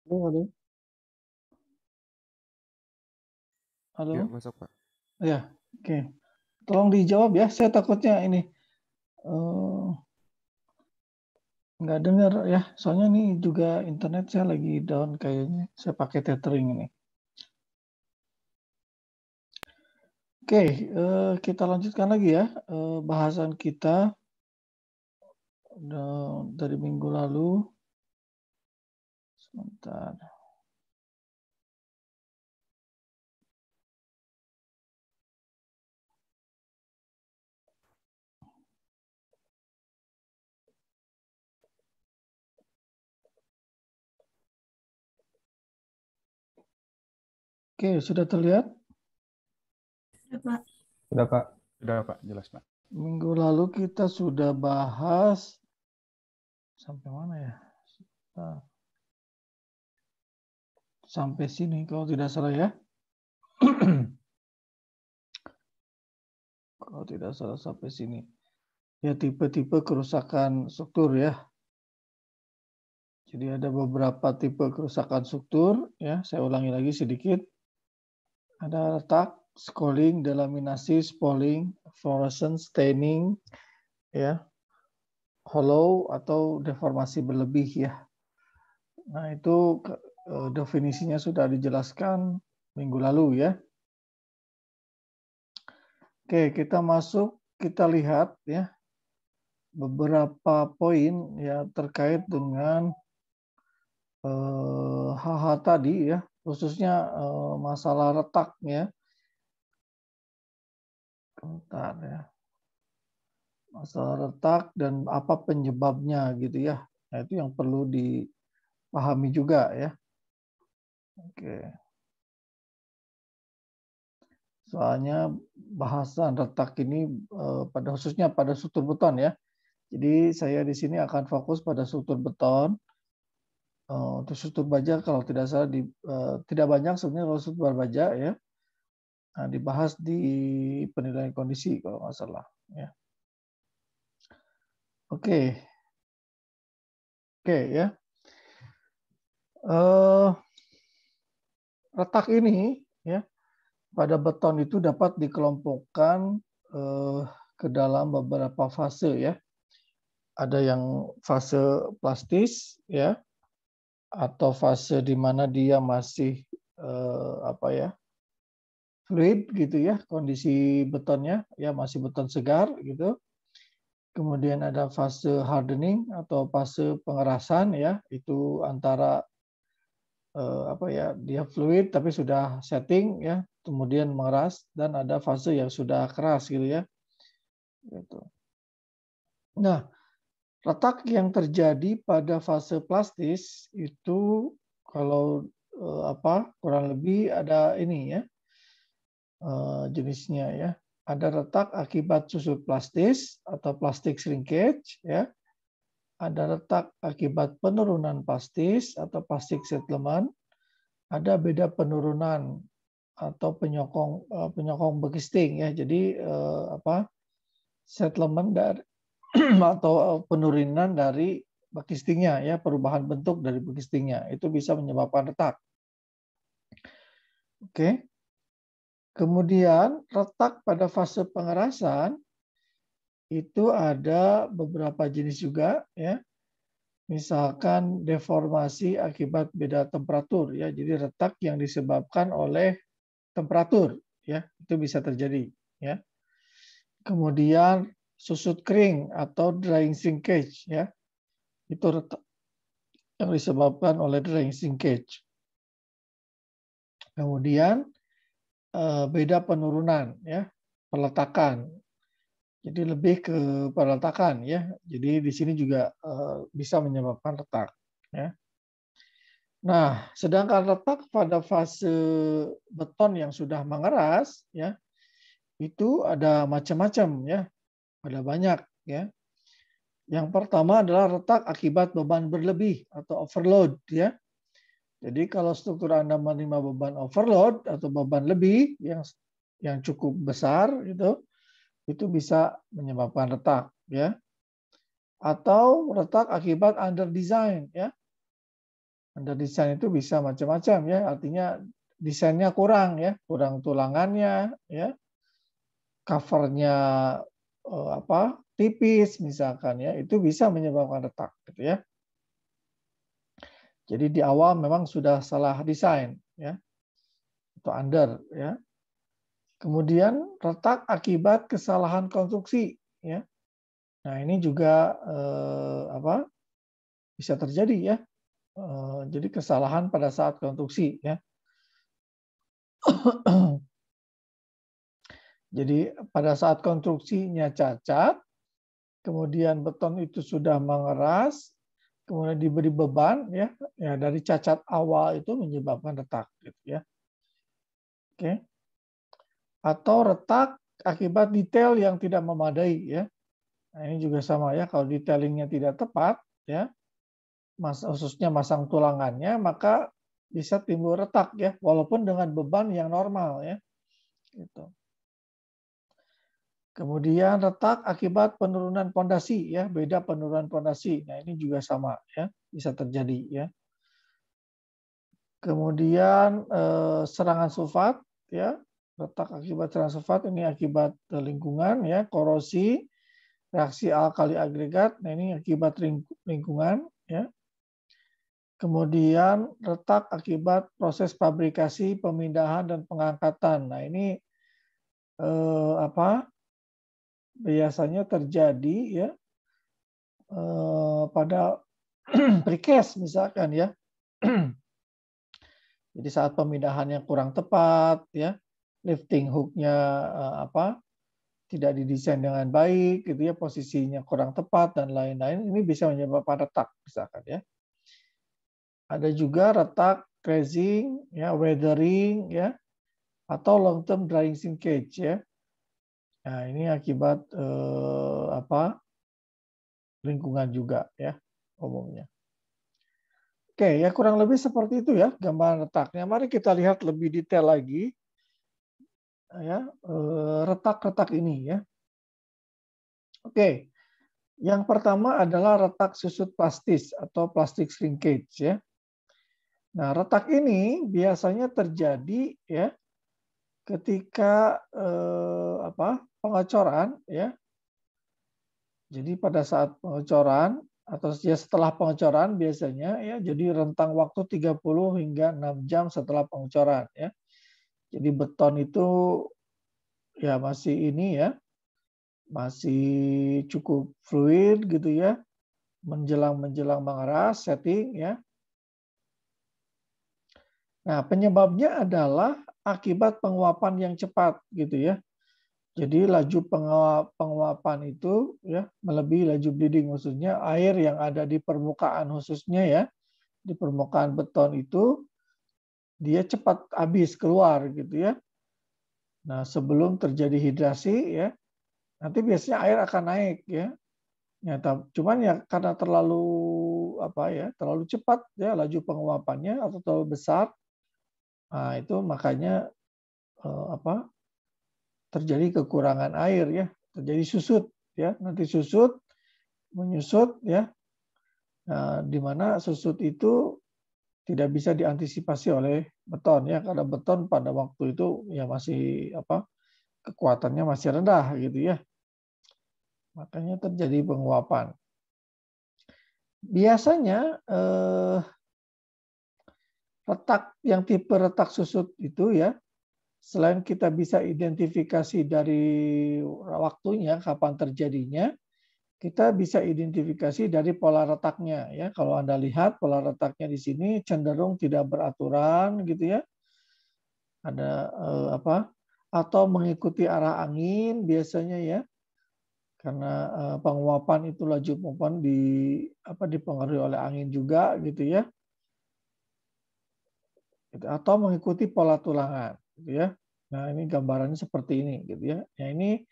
Halo, halo. Ya, Halo. masuk, Pak. Ya, oke. Tolong dijawab ya. Saya takutnya ini nggak dengar ya. Soalnya ini juga internet saya lagi down kayaknya. Saya pakai tethering ini. Oke, kita lanjutkan lagi ya bahasan kita dari minggu lalu. Sebentar. Oke, sudah terlihat? Ya, Pak. Sudah, Pak. Sudah, Pak. Jelas, Pak. Minggu lalu kita sudah bahas sampai mana ya? Nah, sampai sini kalau tidak salah ya. Kalau tidak salah sampai sini. Ya, tipe-tipe kerusakan struktur ya. Jadi ada beberapa tipe kerusakan struktur ya. Saya ulangi lagi sedikit. Ada retak, schooling, delaminasi, spalling, fluorescence, staining, ya, hollow atau deformasi berlebih ya. Nah, itu definisinya sudah dijelaskan minggu lalu ya. Oke, kita masuk, kita lihat ya beberapa poin ya terkait dengan hal-hal tadi ya, khususnya masalah retak ya. Bentar ya. Masalah retak dan apa penyebabnya gitu ya. Nah, itu yang perlu dipahami juga ya. Oke. Soalnya bahasan retak ini pada khususnya pada struktur beton ya. Jadi saya di sini akan fokus pada struktur beton. Untuk struktur baja kalau tidak salah tidak banyak sebenarnya kalau struktur baja ya. Nah, dibahas di penilaian kondisi kalau nggak salah ya. Oke. Oke ya. Retak ini ya pada beton itu dapat dikelompokkan ke dalam beberapa fase ya. Ada yang fase plastis ya, atau fase di mana dia masih apa ya, fluid gitu ya, kondisi betonnya ya masih beton segar gitu. Kemudian ada fase hardening atau fase pengerasan ya, itu antara apa ya, dia fluid tapi sudah setting ya, kemudian mengeras, dan ada fase yang sudah keras gitu ya. Gitu. Nah, retak yang terjadi pada fase plastis itu kalau apa kurang lebih ada ini ya jenisnya ya. Ada retak akibat susut plastis atau plastic shrinkage ya. Ada retak akibat penurunan plastis atau plastic settlement. Ada beda penurunan atau penyokong bekisting ya. Jadi apa settlement dari atau penurunan dari bekistingnya ya, perubahan bentuk dari bekistingnya itu bisa menyebabkan retak. Oke. Kemudian retak pada fase pengerasan itu ada beberapa jenis juga ya. Misalkan deformasi akibat beda temperatur ya. Jadi retak yang disebabkan oleh temperatur ya, itu bisa terjadi ya. Kemudian susut kering atau drying shrinkage ya. Itu retak yang disebabkan oleh drying shrinkage. Kemudian beda penurunan ya, peletakan. Jadi lebih ke peletakan ya. Jadi di sini juga bisa menyebabkan retak ya. Nah, sedangkan retak pada fase beton yang sudah mengeras ya, itu ada macam-macam ya. Ada banyak ya. Yang pertama adalah retak akibat beban berlebih atau overload ya. Jadi kalau struktur Anda menerima beban overload atau beban lebih yang cukup besar itu bisa menyebabkan retak ya. Atau retak akibat under design ya. Under design itu bisa macam-macam ya, artinya desainnya kurang ya, kurang tulangannya ya, covernya tipis misalkan ya, itu bisa menyebabkan retak gitu ya. Jadi di awal memang sudah salah desain ya, atau under ya. Kemudian retak akibat kesalahan konstruksi ya. Nah, ini juga bisa terjadi ya. Jadi kesalahan pada saat konstruksi ya. Jadi pada saat konstruksinya cacat, kemudian beton itu sudah mengeras, kemudian diberi beban ya, dari cacat awal itu menyebabkan retak gitu ya. Oke. Atau retak akibat detail yang tidak memadai ya. Nah, ini juga sama ya, kalau detailingnya tidak tepat ya, khususnya masang tulangannya, maka bisa timbul retak ya, walaupun dengan beban yang normal ya. Gitu. Kemudian retak akibat penurunan pondasi ya, beda penurunan pondasi. Nah, ini juga sama ya, bisa terjadi ya. Kemudian serangan sulfat ya, retak akibat serangan sulfat ini akibat lingkungan ya, korosi, reaksi alkali agregat. Nah, ini akibat lingkungan ya. Kemudian retak akibat proses fabrikasi, pemindahan dan pengangkatan. Nah, ini biasanya terjadi ya pada precast misalkan ya. Jadi saat pemindahannya kurang tepat ya, lifting hooknya tidak didesain dengan baik gitu ya, posisinya kurang tepat dan lain-lain, ini bisa menyebabkan retak misalkan ya. Ada juga retak cracking ya, weathering ya, atau long term drying shrinkage ya. Nah, ini akibat lingkungan juga ya umumnya. Oke, ya kurang lebih seperti itu ya gambaran retaknya. Mari kita lihat lebih detail lagi ya retak-retak ini ya. Oke, yang pertama adalah retak susut plastis atau plastic shrinkage ya. Nah, retak ini biasanya terjadi ya ketika pengecoran ya. Jadi pada saat pengecoran atau setelah pengecoran biasanya ya, jadi rentang waktu 30 hingga 6 jam setelah pengecoran ya. Jadi beton itu ya masih ini ya, masih cukup fluid gitu ya, menjelang mengeras setting ya. Nah, penyebabnya adalah akibat penguapan yang cepat gitu ya. Jadi laju penguapan itu ya melebihi laju bleeding, maksudnya air yang ada di permukaan khususnya ya, di permukaan beton itu dia cepat habis keluar gitu ya. Nah, sebelum terjadi hidrasi ya, nanti biasanya air akan naik ya. Cuman ya karena terlalu terlalu cepat ya laju penguapannya atau terlalu besar, nah itu makanya terjadi kekurangan air ya, terjadi susut ya, nanti susut menyusut ya, nah, di mana susut itu tidak bisa diantisipasi oleh beton ya, karena beton pada waktu itu ya masih kekuatannya masih rendah gitu ya, makanya terjadi penguapan. Biasanya retak yang tipe retak susut itu ya, selain kita bisa identifikasi dari waktunya, kapan terjadinya, kita bisa identifikasi dari pola retaknya ya. Kalau Anda lihat pola retaknya di sini cenderung tidak beraturan gitu ya. Ada atau mengikuti arah angin biasanya ya. Karena penguapan itu laju penguapan dipengaruhi oleh angin juga gitu ya. Atau mengikuti pola tulangan gitu ya. Nah, ini gambarannya seperti ini gitu ya. Nah, ini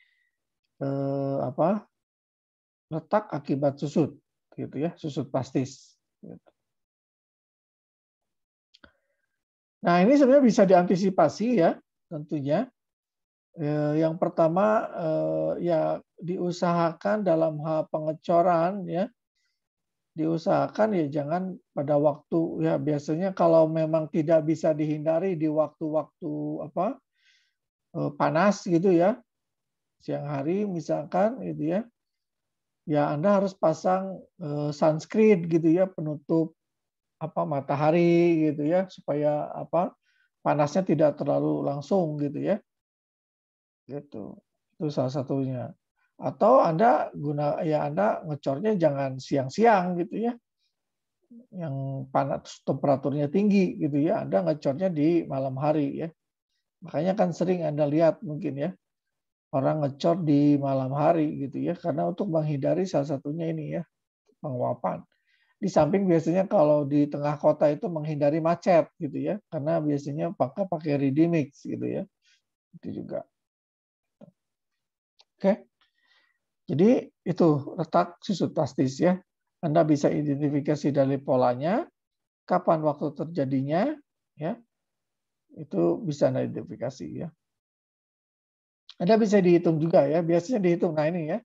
retak akibat susut gitu ya, susut plastis gitu. Nah, ini sebenarnya bisa diantisipasi ya tentunya. Yang pertama ya diusahakan dalam hal pengecoran ya, diusahakan ya jangan pada waktu ya, biasanya kalau memang tidak bisa dihindari di waktu-waktu panas gitu ya, siang hari misalkan gitu ya, ya Anda harus pasang sunscreen gitu ya, penutup matahari gitu ya, supaya panasnya tidak terlalu langsung gitu ya. Gitu. Itu salah satunya. Atau Anda Anda ngecornya jangan siang-siang gitu ya. Yang panas temperaturnya tinggi gitu ya. Anda ngecornya di malam hari ya. Makanya kan sering Anda lihat mungkin ya, orang ngecor di malam hari gitu ya, karena untuk menghindari salah satunya ini ya, penguapan. Di samping biasanya kalau di tengah kota itu menghindari macet gitu ya, karena biasanya pakai ready mix gitu ya. Itu juga. Oke. Jadi itu letak susut plastis ya. Anda bisa identifikasi dari polanya, kapan waktu terjadinya ya. Itu bisa Anda identifikasi ya. Anda bisa dihitung juga ya, biasanya dihitung. Nah ini ya,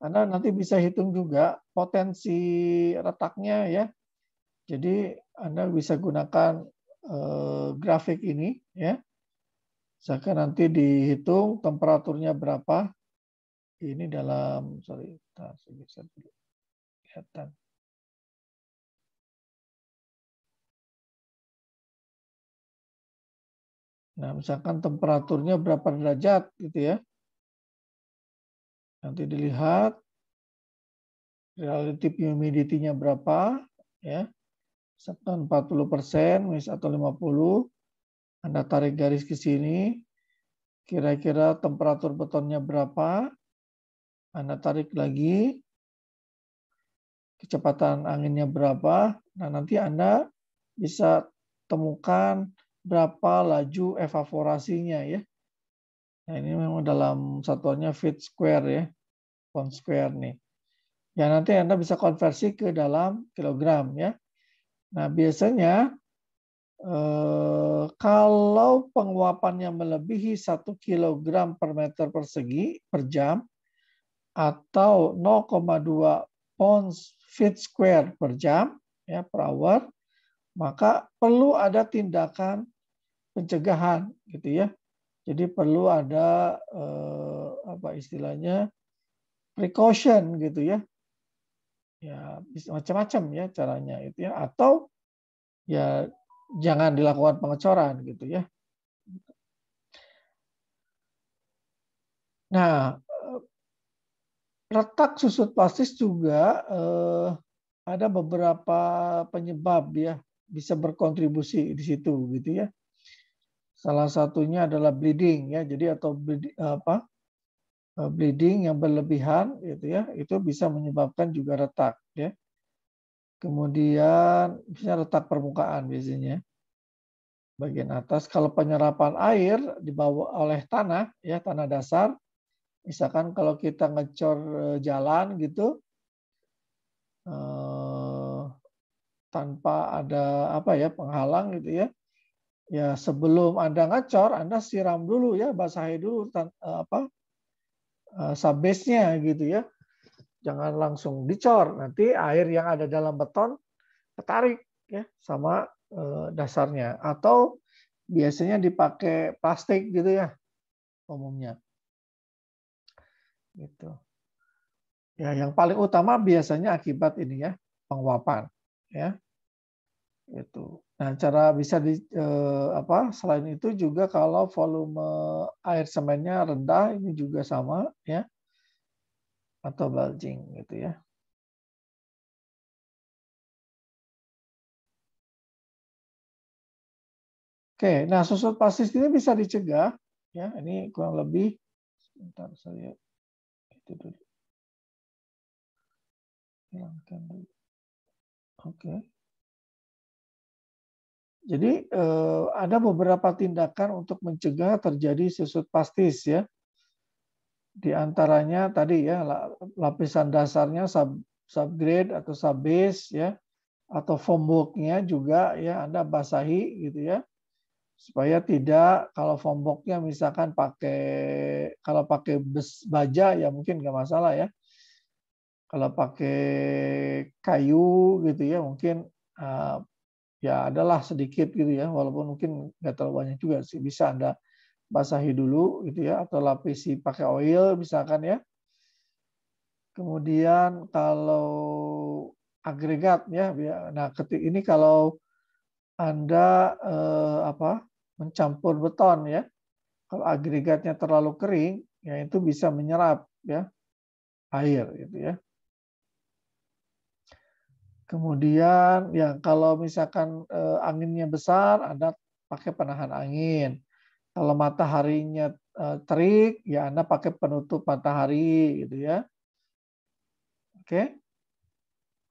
Anda nanti bisa hitung juga potensi retaknya ya. Jadi Anda bisa gunakan grafik ini ya. Misalkan nanti dihitung temperaturnya berapa. Ini dalam, sorry, saya geser dulu. Kelihatan. Nah, misalkan temperaturnya berapa derajat gitu ya. Nanti dilihat relative humidity-nya berapa ya. Misalkan 40% atau 50. Anda tarik garis ke sini. Kira-kira temperatur betonnya berapa? Anda tarik lagi. Kecepatan anginnya berapa? Nah, nanti Anda bisa temukan berapa laju evaporasinya ya. Nah, ini memang dalam satuannya feet square ya, pound square nih. Ya nanti Anda bisa konversi ke dalam kilogram ya. Nah biasanya kalau penguapannya melebihi 1 kg per meter persegi per jam atau 0,2 pounds feet square per jam ya per hour, maka perlu ada tindakan pencegahan gitu ya. Jadi perlu ada istilahnya precaution gitu ya. Ya bisa macam-macam ya caranya itu ya, atau ya jangan dilakukan pengecoran gitu ya. Nah, retak susut plastis juga ada beberapa penyebab ya, bisa berkontribusi di situ gitu ya. Salah satunya adalah bleeding ya, jadi atau bleeding yang berlebihan gitu ya, itu bisa menyebabkan juga retak ya. Kemudian bisa retak permukaan biasanya bagian atas. Kalau penyerapan air dibawa oleh tanah ya, tanah dasar, misalkan kalau kita ngecor jalan gitu tanpa ada penghalang gitu ya. Ya sebelum Anda ngecor, Anda siram dulu ya, basahi dulu subbase-nya gitu ya. Jangan langsung dicor, nanti air yang ada dalam beton ketarik ya sama dasarnya. Atau biasanya dipakai plastik gitu ya umumnya. Gitu. Ya, yang paling utama biasanya akibat ini ya, penguapan ya. Itu. Nah, cara bisa selain itu juga kalau volume air semennya rendah ini juga sama ya. Atau bulging gitu ya. Oke, nah susut plastis ini bisa dicegah ya. Ini kurang lebih sebentar saya itu dulu. Hilangkan dulu. Oke. Jadi ada beberapa tindakan untuk mencegah terjadi susut plastis ya. Di antaranya tadi ya lapisan dasarnya subgrade atau subbase ya, atau foam box-nya juga ya Anda basahi gitu ya. Supaya tidak, kalau foam box-nya misalkan kalau pakai baja ya mungkin nggak masalah ya. Kalau pakai kayu gitu ya, mungkin ya adalah sedikit gitu ya, walaupun mungkin nggak terlalu banyak juga sih. Bisa Anda basahi dulu gitu ya, atau lapisi pakai oil misalkan ya. Kemudian kalau agregat ya, nah ini kalau Anda mencampur beton ya, kalau agregatnya terlalu kering, ya itu bisa menyerap ya air gitu ya. Kemudian ya kalau misalkan anginnya besar, Anda pakai penahan angin. Kalau mataharinya terik, ya Anda pakai penutup matahari gitu ya. Oke.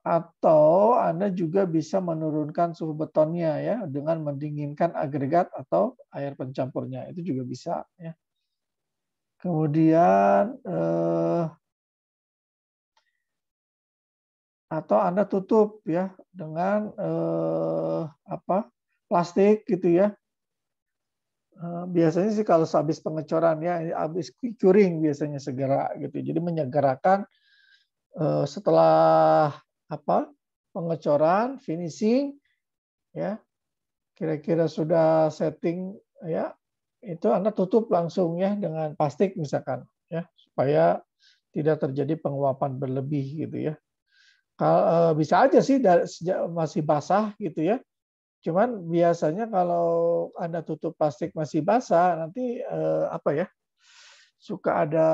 Atau Anda juga bisa menurunkan suhu betonnya ya dengan mendinginkan agregat atau air pencampurnya. Itu juga bisa ya. Kemudian atau Anda tutup ya dengan plastik gitu ya. Biasanya sih kalau habis pengecoran ya, habis curing biasanya segera gitu. Jadi menyegerakan setelah pengecoran, finishing ya, kira-kira sudah setting ya, itu Anda tutup langsung ya dengan plastik misalkan ya, supaya tidak terjadi penguapan berlebih gitu ya. Bisa aja sih masih basah gitu ya. Cuman biasanya kalau Anda tutup plastik masih basah, nanti suka ada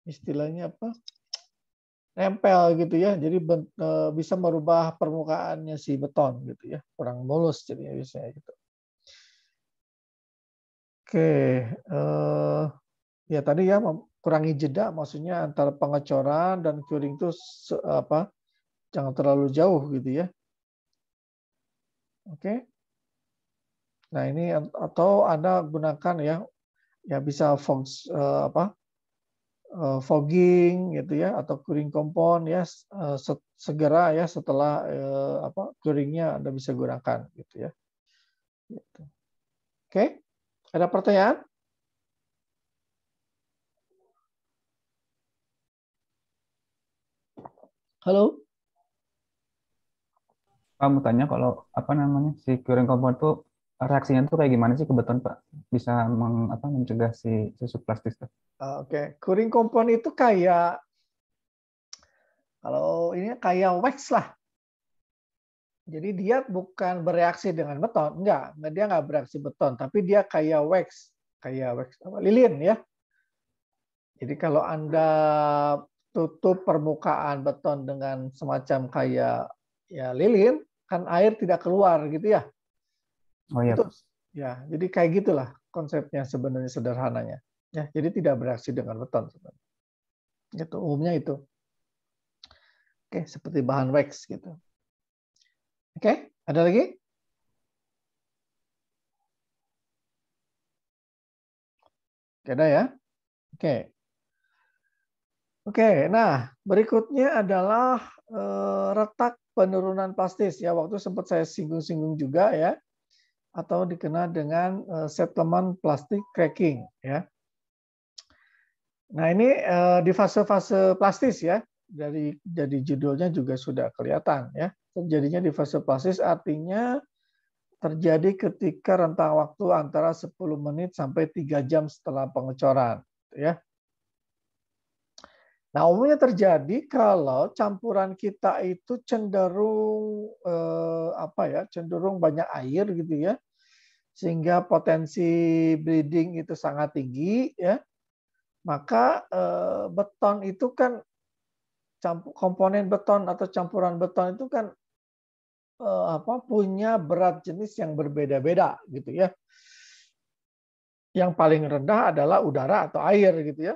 istilahnya nempel gitu ya. Jadi bisa merubah permukaannya si beton gitu ya. Kurang mulus jadinya biasanya gitu. Oke, ya tadi ya kurangi jeda, maksudnya antara pengecoran dan curing itu jangan terlalu jauh gitu ya. Oke. Nah ini atau Anda gunakan ya bisa fogging gitu ya atau curing compound ya segera ya setelah curingnya Anda bisa gunakan gitu ya. Gitu. Oke, ada pertanyaan? Halo? Kamu tanya kalau si curing compound itu reaksinya tuh kayak gimana sih ke beton, Pak? Bisa mencegah si susut plastis tuh? Oke, curing compound itu kayak kalau ini kayak wax lah. Jadi dia bukan bereaksi dengan beton, enggak, dia nggak bereaksi beton, tapi dia kayak wax lilin ya. Jadi kalau Anda tutup permukaan beton dengan semacam kayak ya lilin, kan air tidak keluar gitu ya. Oh iya, Itu Pak. ya, jadi kayak gitulah konsepnya sebenarnya sederhananya. Ya, jadi tidak bereaksi dengan beton sebenarnya. Itu umumnya itu. Oke, seperti bahan wax gitu. Oke, ada lagi? Oke, ada ya. Oke. Oke, nah berikutnya adalah retak penurunan plastis ya. Waktu sempat saya singgung-singgung juga ya, atau dikenal dengan settlement plastic cracking ya. Nah ini di fase-fase plastis ya, dari judulnya juga sudah kelihatan ya. Terjadinya di fase plastis artinya terjadi ketika rentang waktu antara 10 menit sampai 3 jam setelah pengecoran ya. Nah, umumnya terjadi kalau campuran kita itu cenderung cenderung banyak air gitu ya. Sehingga potensi bleeding itu sangat tinggi ya. Maka beton itu kan komponen beton atau campuran beton itu kan punya berat jenis yang berbeda-beda gitu ya. Yang paling rendah adalah udara atau air gitu ya.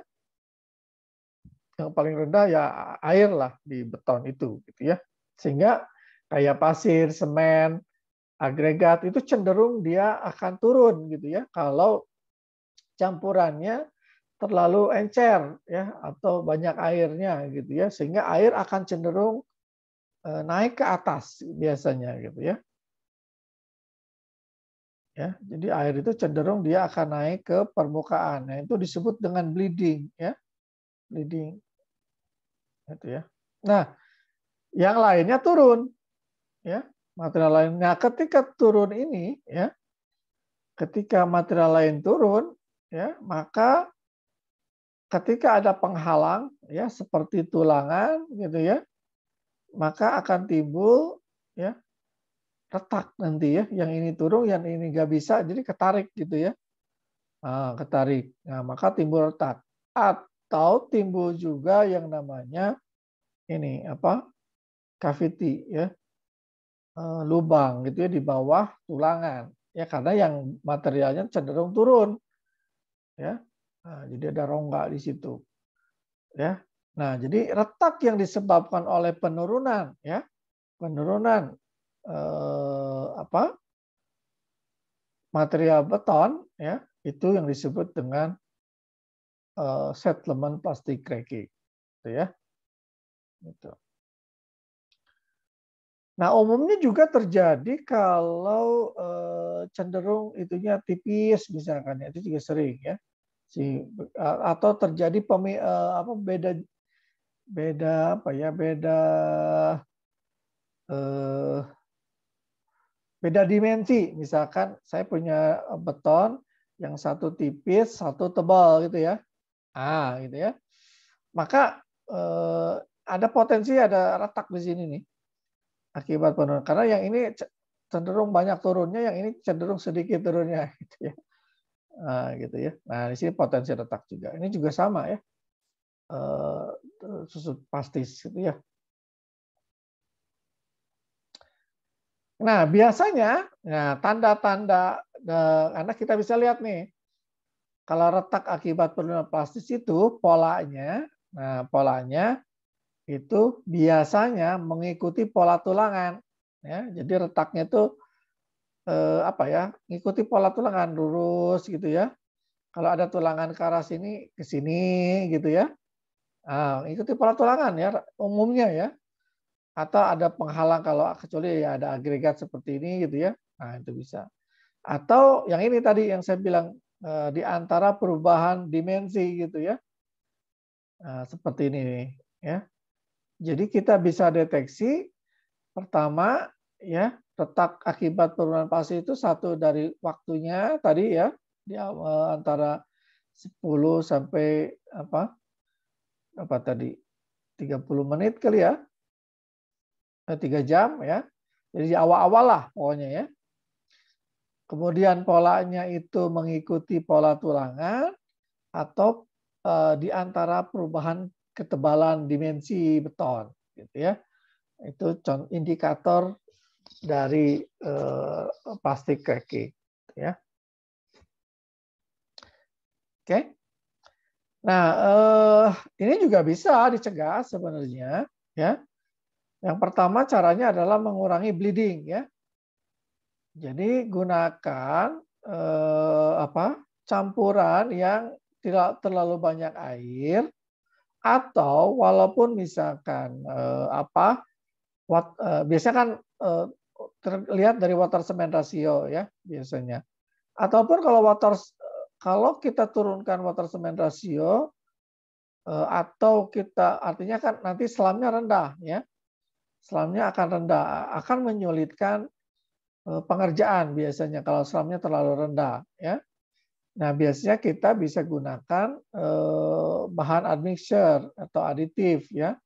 Yang paling rendah ya air lah di beton itu gitu ya. Sehingga kayak pasir, semen, agregat itu cenderung dia akan turun gitu ya kalau campurannya terlalu encer ya atau banyak airnya gitu ya, sehingga air akan cenderung naik ke atas biasanya gitu ya. Ya, jadi air itu cenderung dia akan naik ke permukaan. Nah, itu disebut dengan bleeding ya. Bleeding. Gitu ya. Nah, yang lainnya turun, ya material lainnya. Ketika turun ini, ya, ketika material lain turun, ya, maka ketika ada penghalang, ya, seperti tulangan, gitu ya, maka akan timbul, ya, retak nanti ya. Yang ini turun, yang ini nggak bisa, jadi ketarik gitu ya. Nah, ketarik. Nah, maka timbul retak. Atau timbul juga yang namanya ini apa? Cavity ya. Lubang gitu ya di bawah tulangan. Ya karena yang materialnya cenderung turun. Ya. Nah, jadi ada rongga di situ. Ya. Nah, jadi retak yang disebabkan oleh penurunan ya. Penurunan apa? Material beton ya, itu yang disebut dengan settlement plastic cracking. Gitu ya. Gitu. Nah, umumnya juga terjadi kalau cenderung itunya tipis misalkan ya, itu juga sering ya. Atau terjadi beda dimensi. Misalkan saya punya beton yang satu tipis, satu tebal gitu ya. Gitu ya. Maka ada potensi ada retak di sini nih. Akibat penurunan. Karena yang ini cenderung banyak turunnya, yang ini cenderung sedikit turunnya, gitu ya. Gitu ya. Nah, di sini potensi retak juga. Ini juga sama ya, susut plastis, gitu ya. Nah, biasanya, nah tanda-tanda, karena kita bisa lihat nih, kalau retak akibat penurunan plastis itu polanya, nah polanya itu biasanya mengikuti pola tulangan. Ya, jadi retaknya itu apa ya, ngikuti pola tulangan lurus gitu ya. Kalau ada tulangan ke arah sini ke sini gitu ya. Ikuti pola tulangan ya umumnya ya. Atau ada penghalang kalau kecuali ya ada agregat seperti ini gitu ya. Nah, itu bisa. Atau yang ini tadi yang saya bilang di antara perubahan dimensi gitu ya. Nah, seperti ini nih ya. Jadi kita bisa deteksi pertama ya, retak akibat penurunan plastik itu satu dari waktunya tadi ya, di antara 10 sampai apa tadi 30 menit kali ya, 3 jam ya. Jadi awal-awal lah pokoknya ya. Kemudian polanya itu mengikuti pola tulangan atau di antara perubahan ketebalan dimensi beton gitu ya. Itu indikator dari plastic cracking ya. Oke. Nah, ini juga bisa dicegah sebenarnya ya. Yang pertama caranya adalah mengurangi bleeding ya. Jadi gunakan campuran yang tidak terlalu banyak air atau walaupun misalkan biasanya kan terlihat dari water cement ratio ya biasanya. Ataupun kalau kita turunkan water cement ratio atau kita artinya kan nanti selamnya rendah ya. Selamnya akan rendah, akan menyulitkan pengerjaan biasanya kalau selamnya terlalu rendah ya. Nah, biasanya kita bisa gunakan bahan admixture atau aditif ya.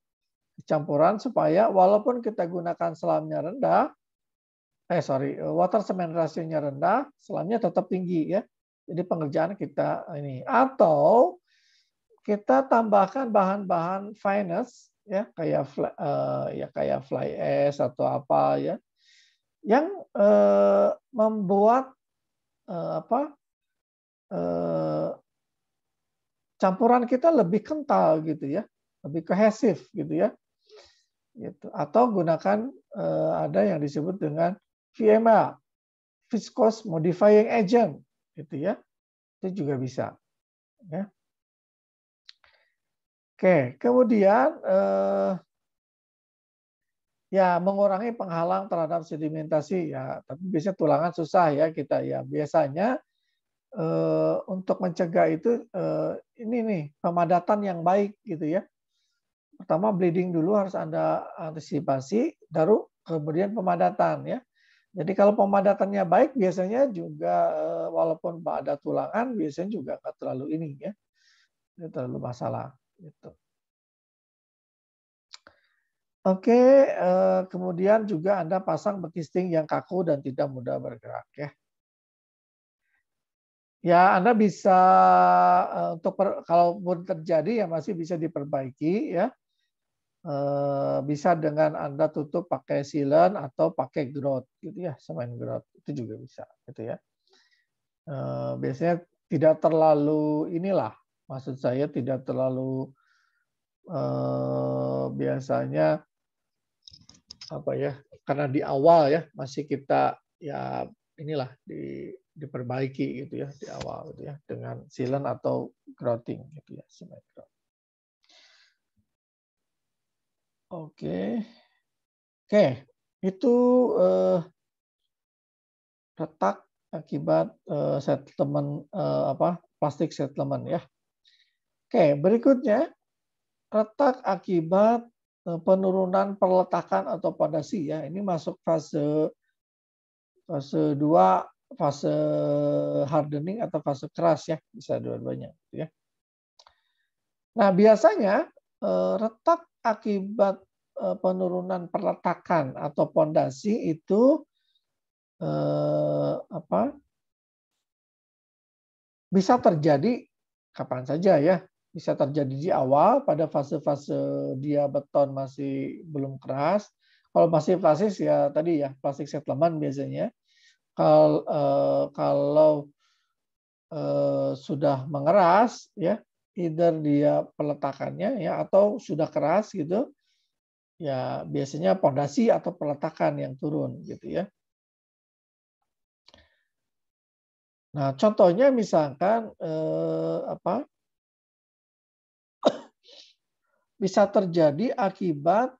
Campuran supaya walaupun kita gunakan selamnya rendah, water cement ratio-nya rendah, selamnya tetap tinggi ya. Jadi pengerjaan kita ini atau kita tambahkan bahan-bahan finesse ya kayak fly ash atau apa ya yang membuat campuran kita lebih kental gitu ya, lebih kohesif gitu ya. Gitu. Atau gunakan ada yang disebut dengan VMA, viscose modifying agent gitu ya. Itu juga bisa ya. Oke, kemudian ya mengurangi penghalang terhadap sedimentasi ya, tapi biasanya tulangan susah ya kita ya. Biasanya untuk mencegah itu ini nih pemadatan yang baik gitu ya. Pertama bleeding dulu harus Anda antisipasi, baru kemudian pemadatan ya. Jadi kalau pemadatannya baik biasanya juga walaupun ada tulangan biasanya juga nggak terlalu ini ya, nggak terlalu masalah. Gitu. Oke, kemudian juga Anda pasang bekisting yang kaku dan tidak mudah bergerak ya. Ya Anda bisa untuk kalaupun terjadi ya masih bisa diperbaiki ya. Bisa dengan Anda tutup pakai sealant atau pakai grout gitu ya, semen grout itu juga bisa gitu ya. Biasanya tidak terlalu inilah, maksud saya tidak terlalu biasanya apa ya, karena di awal ya masih kita ya inilah diperbaiki gitu ya di awal gitu ya dengan sealant atau grouting gitu ya, semen grout. Oke. Oke, itu retak akibat settlement plastik settlement ya. Oke, berikutnya retak akibat penurunan perletakan atau pondasi ya. Ini masuk fase 2, fase hardening atau fase keras ya, bisa dua-duanya gitu ya. Nah, biasanya retak akibat penurunan perletakan atau pondasi itu bisa terjadi kapan saja ya. Bisa terjadi di awal pada fase-fase dia beton masih belum keras. Kalau masih plastik ya tadi ya plastik settlement biasanya. Kalau sudah mengeras ya, either dia peletakannya ya atau sudah keras gitu, ya biasanya pondasi atau peletakan yang turun gitu ya. Nah, contohnya misalkan bisa terjadi akibat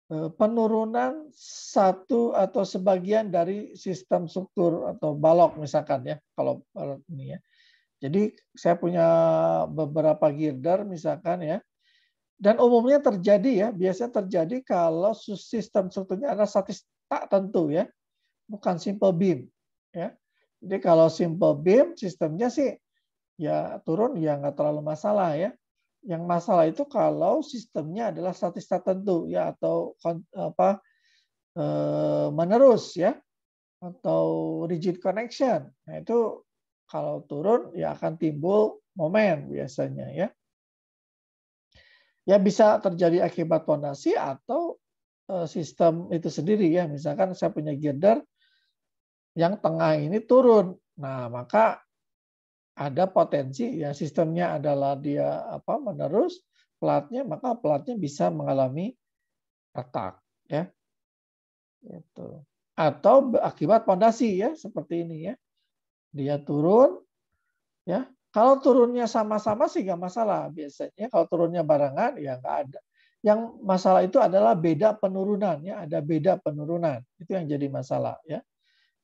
penurunan satu atau sebagian dari sistem struktur atau balok misalkan ya, kalau ini ya. Jadi saya punya beberapa girder misalkan ya, dan umumnya terjadi ya, biasanya terjadi kalau sistem strukturnya adalah statis tak tentu ya, bukan simple beam ya. Jadi kalau simple beam sistemnya sih ya turun ya nggak terlalu masalah ya. Yang masalah itu kalau sistemnya adalah statis tertentu ya atau menerus ya atau rigid connection. Nah itu kalau turun ya akan timbul momen biasanya ya. Ya bisa terjadi akibat pondasi atau sistem itu sendiri ya. Misalkan saya punya girder yang tengah ini turun. Nah, maka ada potensi ya sistemnya adalah dia menerus platnya, maka platnya bisa mengalami retak ya. Itu. Atau akibat pondasi ya seperti ini ya. Dia turun ya. Kalau turunnya sama-sama sih nggak masalah. Biasanya kalau turunnya barengan ya nggak ada. Yang masalah itu adalah beda penurunan ya, ada beda penurunan. Itu yang jadi masalah ya.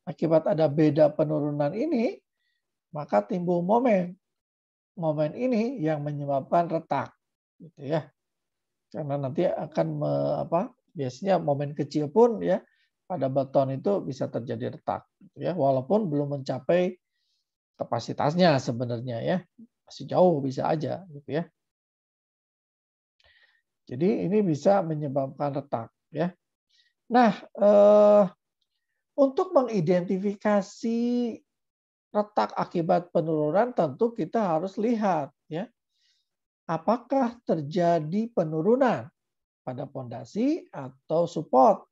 Akibat ada beda penurunan ini, maka timbul momen. Momen ini yang menyebabkan retak gitu ya. Karena nanti akan biasanya momen kecil pun ya pada beton itu bisa terjadi retak gitu ya, walaupun belum mencapai kapasitasnya sebenarnya ya. Masih jauh bisa aja gitu ya. Jadi ini bisa menyebabkan retak ya. Nah, untuk mengidentifikasi retak akibat penurunan tentu kita harus lihat ya. Apakah terjadi penurunan pada pondasi atau support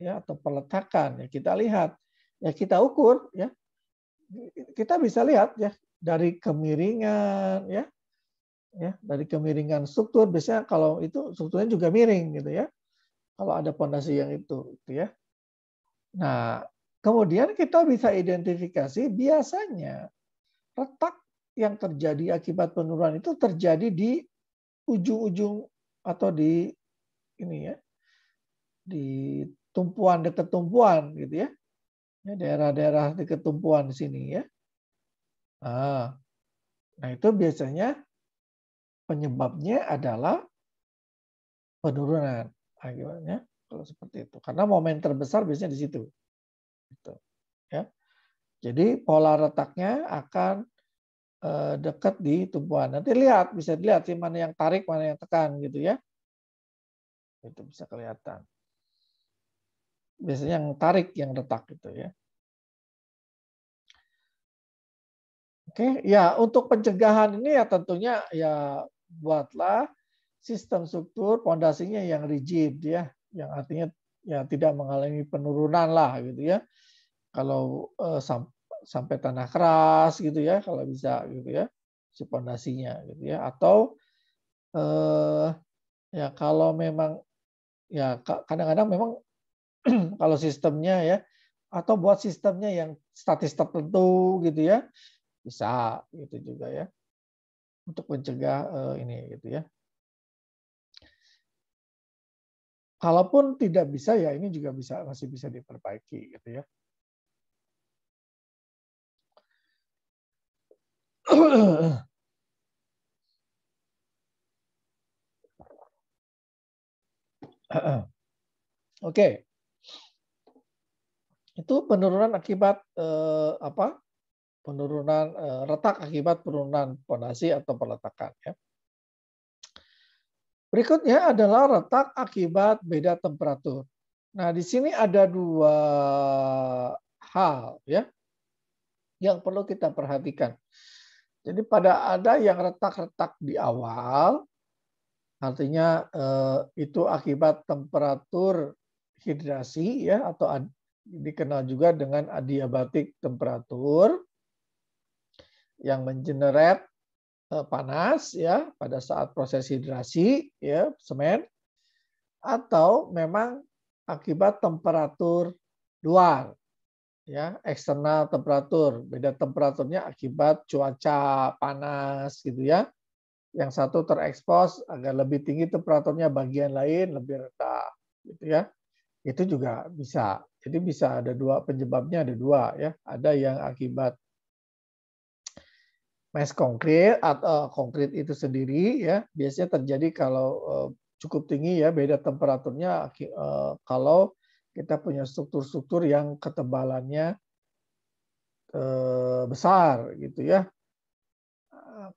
ya atau peletakan ya kita lihat ya kita ukur ya kita bisa lihat ya dari kemiringan ya dari kemiringan struktur biasanya kalau itu strukturnya juga miring gitu ya kalau ada pondasi yang itu gitu ya. Nah kemudian kita bisa identifikasi biasanya retak yang terjadi akibat penurunan itu terjadi di ujung-ujung atau di ini ya di tumpuan dekat tumpuan gitu ya. Daerah-daerah dekat tumpuan di sini ya. Nah itu biasanya penyebabnya adalah penurunan. Akibatnya kalau seperti itu. Karena momen terbesar biasanya di situ. Gitu. Ya. Jadi pola retaknya akan dekat di tumpuan. Nanti lihat, bisa dilihat sih mana yang tarik, mana yang tekan gitu ya. Itu bisa kelihatan. Biasanya yang tarik yang retak gitu ya. Oke, ya untuk pencegahan ini ya tentunya ya buatlah sistem struktur pondasinya yang rigid ya, yang artinya ya tidak mengalami penurunan lah gitu ya. Kalau sampai tanah keras gitu ya, kalau bisa gitu ya, si pondasinya gitu ya. Atau ya kalau memang ya kadang-kadang memang kalau sistemnya ya, atau buat sistemnya yang statis tertentu gitu ya, bisa gitu juga ya, untuk mencegah ini gitu ya. Kalaupun tidak bisa ya ini juga masih bisa diperbaiki gitu ya. Oke. Itu penurunan akibat apa? Penurunan retak akibat penurunan pondasi atau peletakan ya. Berikutnya adalah retak akibat beda temperatur. Nah, di sini ada dua hal ya yang perlu kita perhatikan. Jadi ada yang retak-retak di awal, artinya itu akibat temperatur hidrasi ya, atau dikenal juga dengan adiabatik temperatur yang mengenerate panas ya pada saat proses hidrasi ya semen, atau memang akibat temperatur luar ya, eksternal temperatur. Beda temperaturnya akibat cuaca panas gitu ya. Yang satu terekspos agar lebih tinggi temperaturnya, bagian lain lebih rendah gitu ya. Itu juga bisa. Jadi bisa ada dua penyebabnya, ada dua ya. Ada yang akibat mes konkret atau konkret itu sendiri ya, biasanya terjadi kalau cukup tinggi ya beda temperaturnya kalau kita punya struktur-struktur yang ketebalannya besar gitu ya.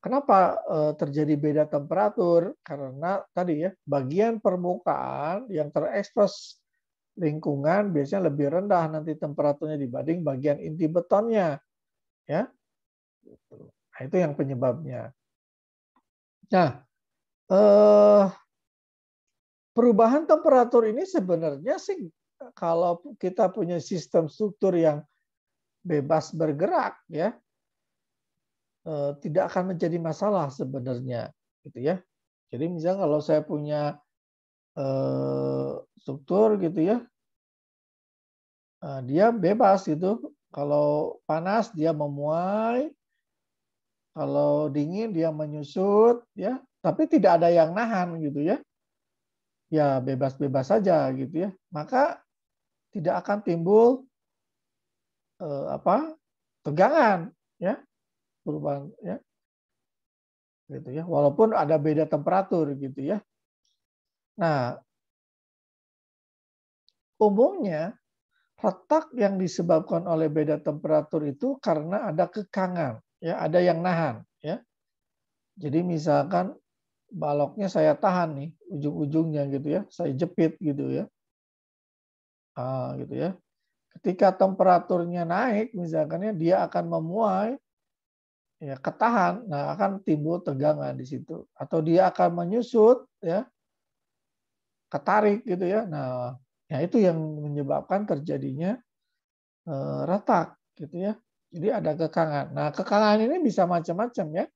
Kenapa terjadi beda temperatur? Karena tadi ya bagian permukaan yang terekspos lingkungan biasanya lebih rendah nanti temperaturnya dibanding bagian inti betonnya ya. Nah, itu yang penyebabnya. Nah, perubahan temperatur ini sebenarnya sih kalau kita punya sistem struktur yang bebas bergerak ya, tidak akan menjadi masalah sebenarnya, gitu ya. Jadi misalnya kalau saya punya struktur gitu ya, dia bebas gitu. Kalau panas dia memuai, kalau dingin dia menyusut ya, tapi tidak ada yang nahan gitu ya. Ya bebas-bebas saja gitu ya. Maka tidak akan timbul tegangan ya, perubahan ya. Gitu ya. Walaupun ada beda temperatur gitu ya. Nah, umumnya retak yang disebabkan oleh beda temperatur itu karena ada kekangan ya, ada yang nahan ya. Jadi misalkan baloknya saya tahan nih ujung-ujungnya gitu ya, saya jepit gitu ya, gitu ya. Ketika temperaturnya naik misalkannya dia akan memuai, ya ketahan, nah akan timbul tegangan di situ, atau dia akan menyusut ya, ketarik gitu ya. Nah, ya itu yang menyebabkan terjadinya retak gitu ya. Jadi ada kekangan. Nah, kekangan ini bisa macam-macam ya.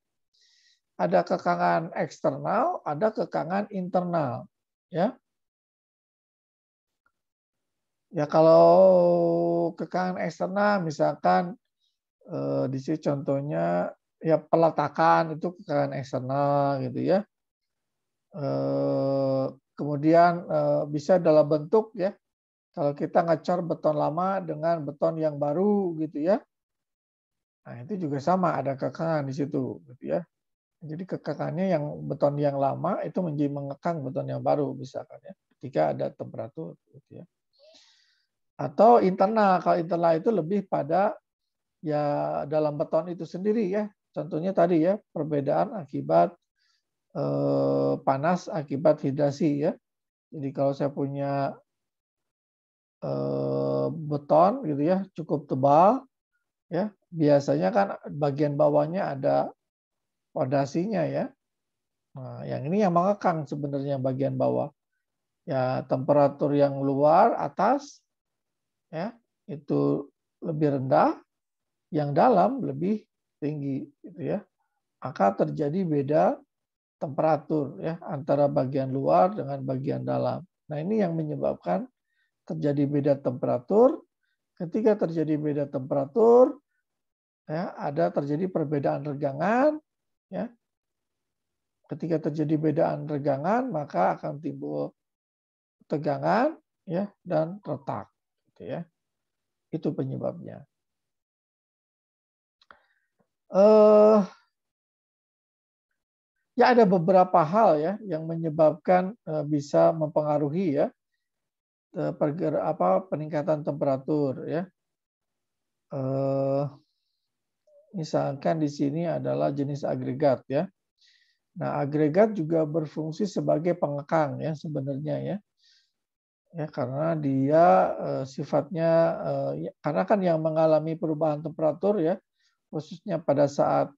Ada kekangan eksternal, ada kekangan internal. Ya. Ya kalau kekangan eksternal misalkan di sini contohnya ya peletakan itu kekangan eksternal gitu ya. Kemudian bisa dalam bentuk ya. Kalau kita ngecor beton lama dengan beton yang baru gitu ya. Nah, itu juga sama ada kekangan di situ gitu ya. Jadi kekangannya yang beton yang lama itu menjadi mengekang beton yang baru misalkan ya, ketika ada temperatur gitu ya. Atau internal, kalau internal itu lebih pada ya dalam beton itu sendiri ya. Contohnya tadi ya, perbedaan akibat panas akibat hidrasi ya. Jadi kalau saya punya beton gitu ya, cukup tebal ya, biasanya kan bagian bawahnya ada fondasinya ya. Nah, yang ini yang mengekang sebenarnya bagian bawah. Ya, temperatur yang luar atas ya itu lebih rendah, yang dalam lebih tinggi gitu ya. Maka terjadi beda temperatur ya antara bagian luar dengan bagian dalam. Nah, ini yang menyebabkan terjadi beda temperatur. Ketika terjadi beda temperatur, ya, ada terjadi perbedaan regangan ya. Ketika terjadi perbedaan regangan, maka akan timbul tegangan ya dan retak gitu ya. Itu penyebabnya. Ya ada beberapa hal ya yang menyebabkan bisa mempengaruhi ya peningkatan temperatur ya. Misalkan di sini adalah jenis agregat ya. Nah, agregat juga berfungsi sebagai pengekang ya sebenarnya ya. Ya karena dia sifatnya karena kan yang mengalami perubahan temperatur ya khususnya pada saat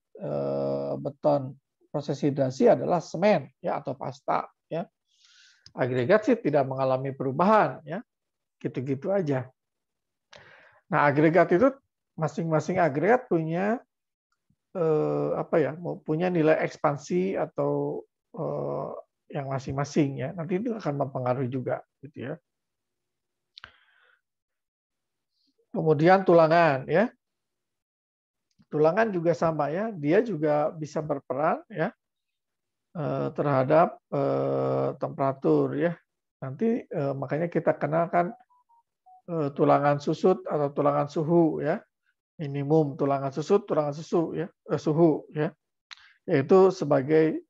beton proses hidrasi adalah semen ya atau pasta ya. Agregat sih tidak mengalami perubahan ya. Gitu-gitu aja. Nah, agregat itu masing-masing agregat punya punya nilai ekspansi atau yang masing-masing ya. Nanti itu akan mempengaruhi juga gitu ya. Kemudian tulangan ya. Tulangan juga sama ya, dia juga bisa berperan ya terhadap temperatur ya. Nanti makanya kita kenalkan tulangan susut atau tulangan suhu ya. Minimum tulangan susut, tulangan suhu ya. Yaitu sebagai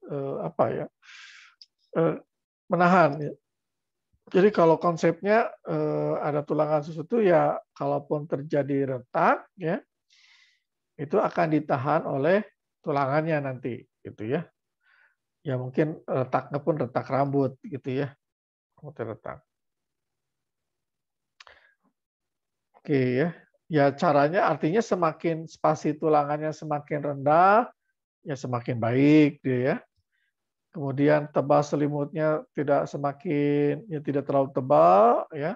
menahan ya. Jadi kalau konsepnya ada tulangan susut itu ya kalaupun terjadi retak ya itu akan ditahan oleh tulangannya nanti gitu ya. Ya mungkin retaknya pun retak rambut gitu ya. Retak. Oke ya. Ya caranya artinya semakin spasi tulangannya semakin rendah ya semakin baik gitu ya. Kemudian tebal selimutnya tidak terlalu tebal ya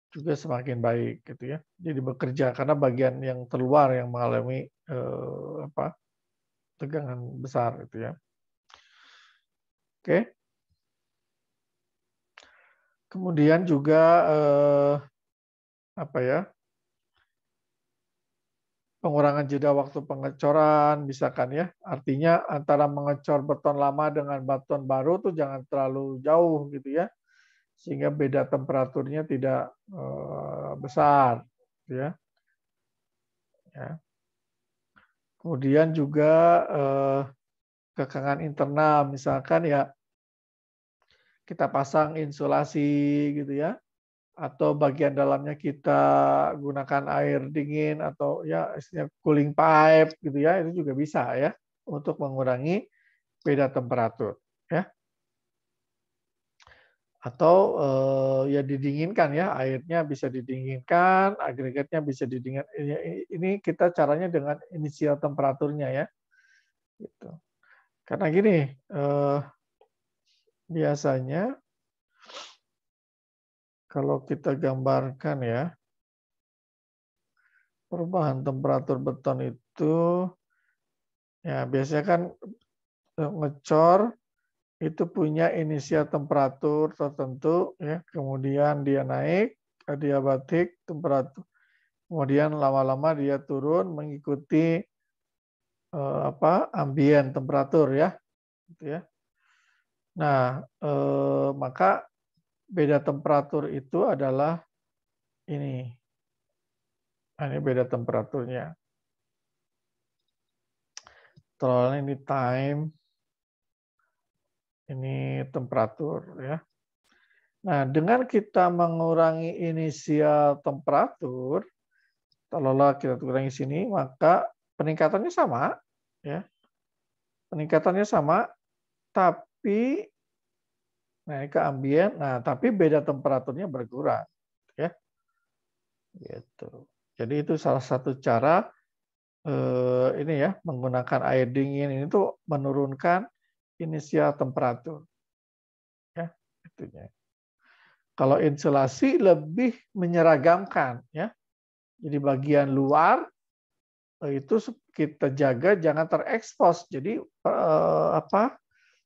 juga semakin baik gitu ya. Jadi bekerja karena bagian yang terluar yang mengalami tegangan besar gitu ya. Oke. Kemudian juga pengurangan jeda waktu pengecoran misalkan ya. Artinya antara mengecor beton lama dengan beton baru tuh jangan terlalu jauh gitu ya. Sehingga beda temperaturnya tidak besar gitu ya. Kemudian juga kekangan internal misalkan ya kita pasang insulasi gitu ya atau bagian dalamnya kita gunakan air dingin atau ya istilahnya cooling pipe gitu ya itu juga bisa ya untuk mengurangi beda temperatur ya atau ya didinginkan ya airnya bisa didinginkan agregatnya bisa didinginkan ini kita caranya dengan inisial temperaturnya ya gitu karena gini biasanya kalau kita gambarkan ya, perubahan temperatur beton itu, ya biasanya kan ngecor itu punya inisial temperatur tertentu, ya kemudian dia naik, adiabatik temperatur, kemudian lama-lama dia turun mengikuti ambien temperatur ya, gitu ya. Nah, maka beda temperatur itu adalah ini. Nah, ini beda temperaturnya. Terus ini time. Ini temperatur ya. Nah, dengan kita mengurangi inisial temperatur, taruhlah kita kurangi sini, maka peningkatannya sama ya. Peningkatannya sama, tapi naik ke ambien, nah tapi beda temperaturnya berkurang ya. Gitu. Jadi itu salah satu cara ini ya, menggunakan air dingin ini tuh menurunkan inisial temperatur. Ya, itunya. Kalau insulasi lebih menyeragamkan ya. Jadi bagian luar itu kita jaga jangan terekspos. Jadi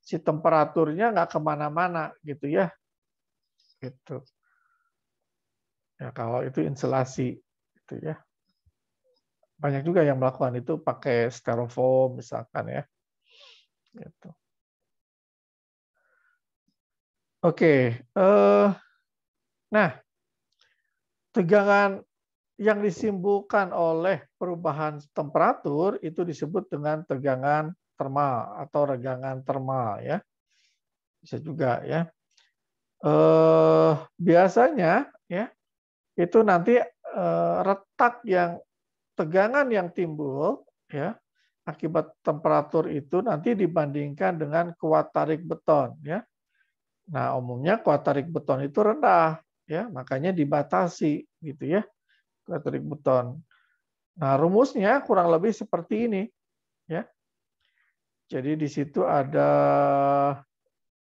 si temperaturnya nggak kemana-mana gitu ya. Gitu. Ya kalau itu insulasi gitu ya. Banyak juga yang melakukan itu pakai styrofoam misalkan ya. Gitu. Oke, nah tegangan yang disimpulkan oleh perubahan temperatur itu disebut dengan tegangan termal atau regangan termal ya. Bisa juga ya. Biasanya ya itu nanti retak yang tegangan yang timbul ya akibat temperatur itu nanti dibandingkan dengan kuat tarik beton ya. Nah, umumnya kuat tarik beton itu rendah ya, makanya dibatasi gitu ya. Kuat tarik beton. Nah, rumusnya kurang lebih seperti ini ya. Jadi di situ ada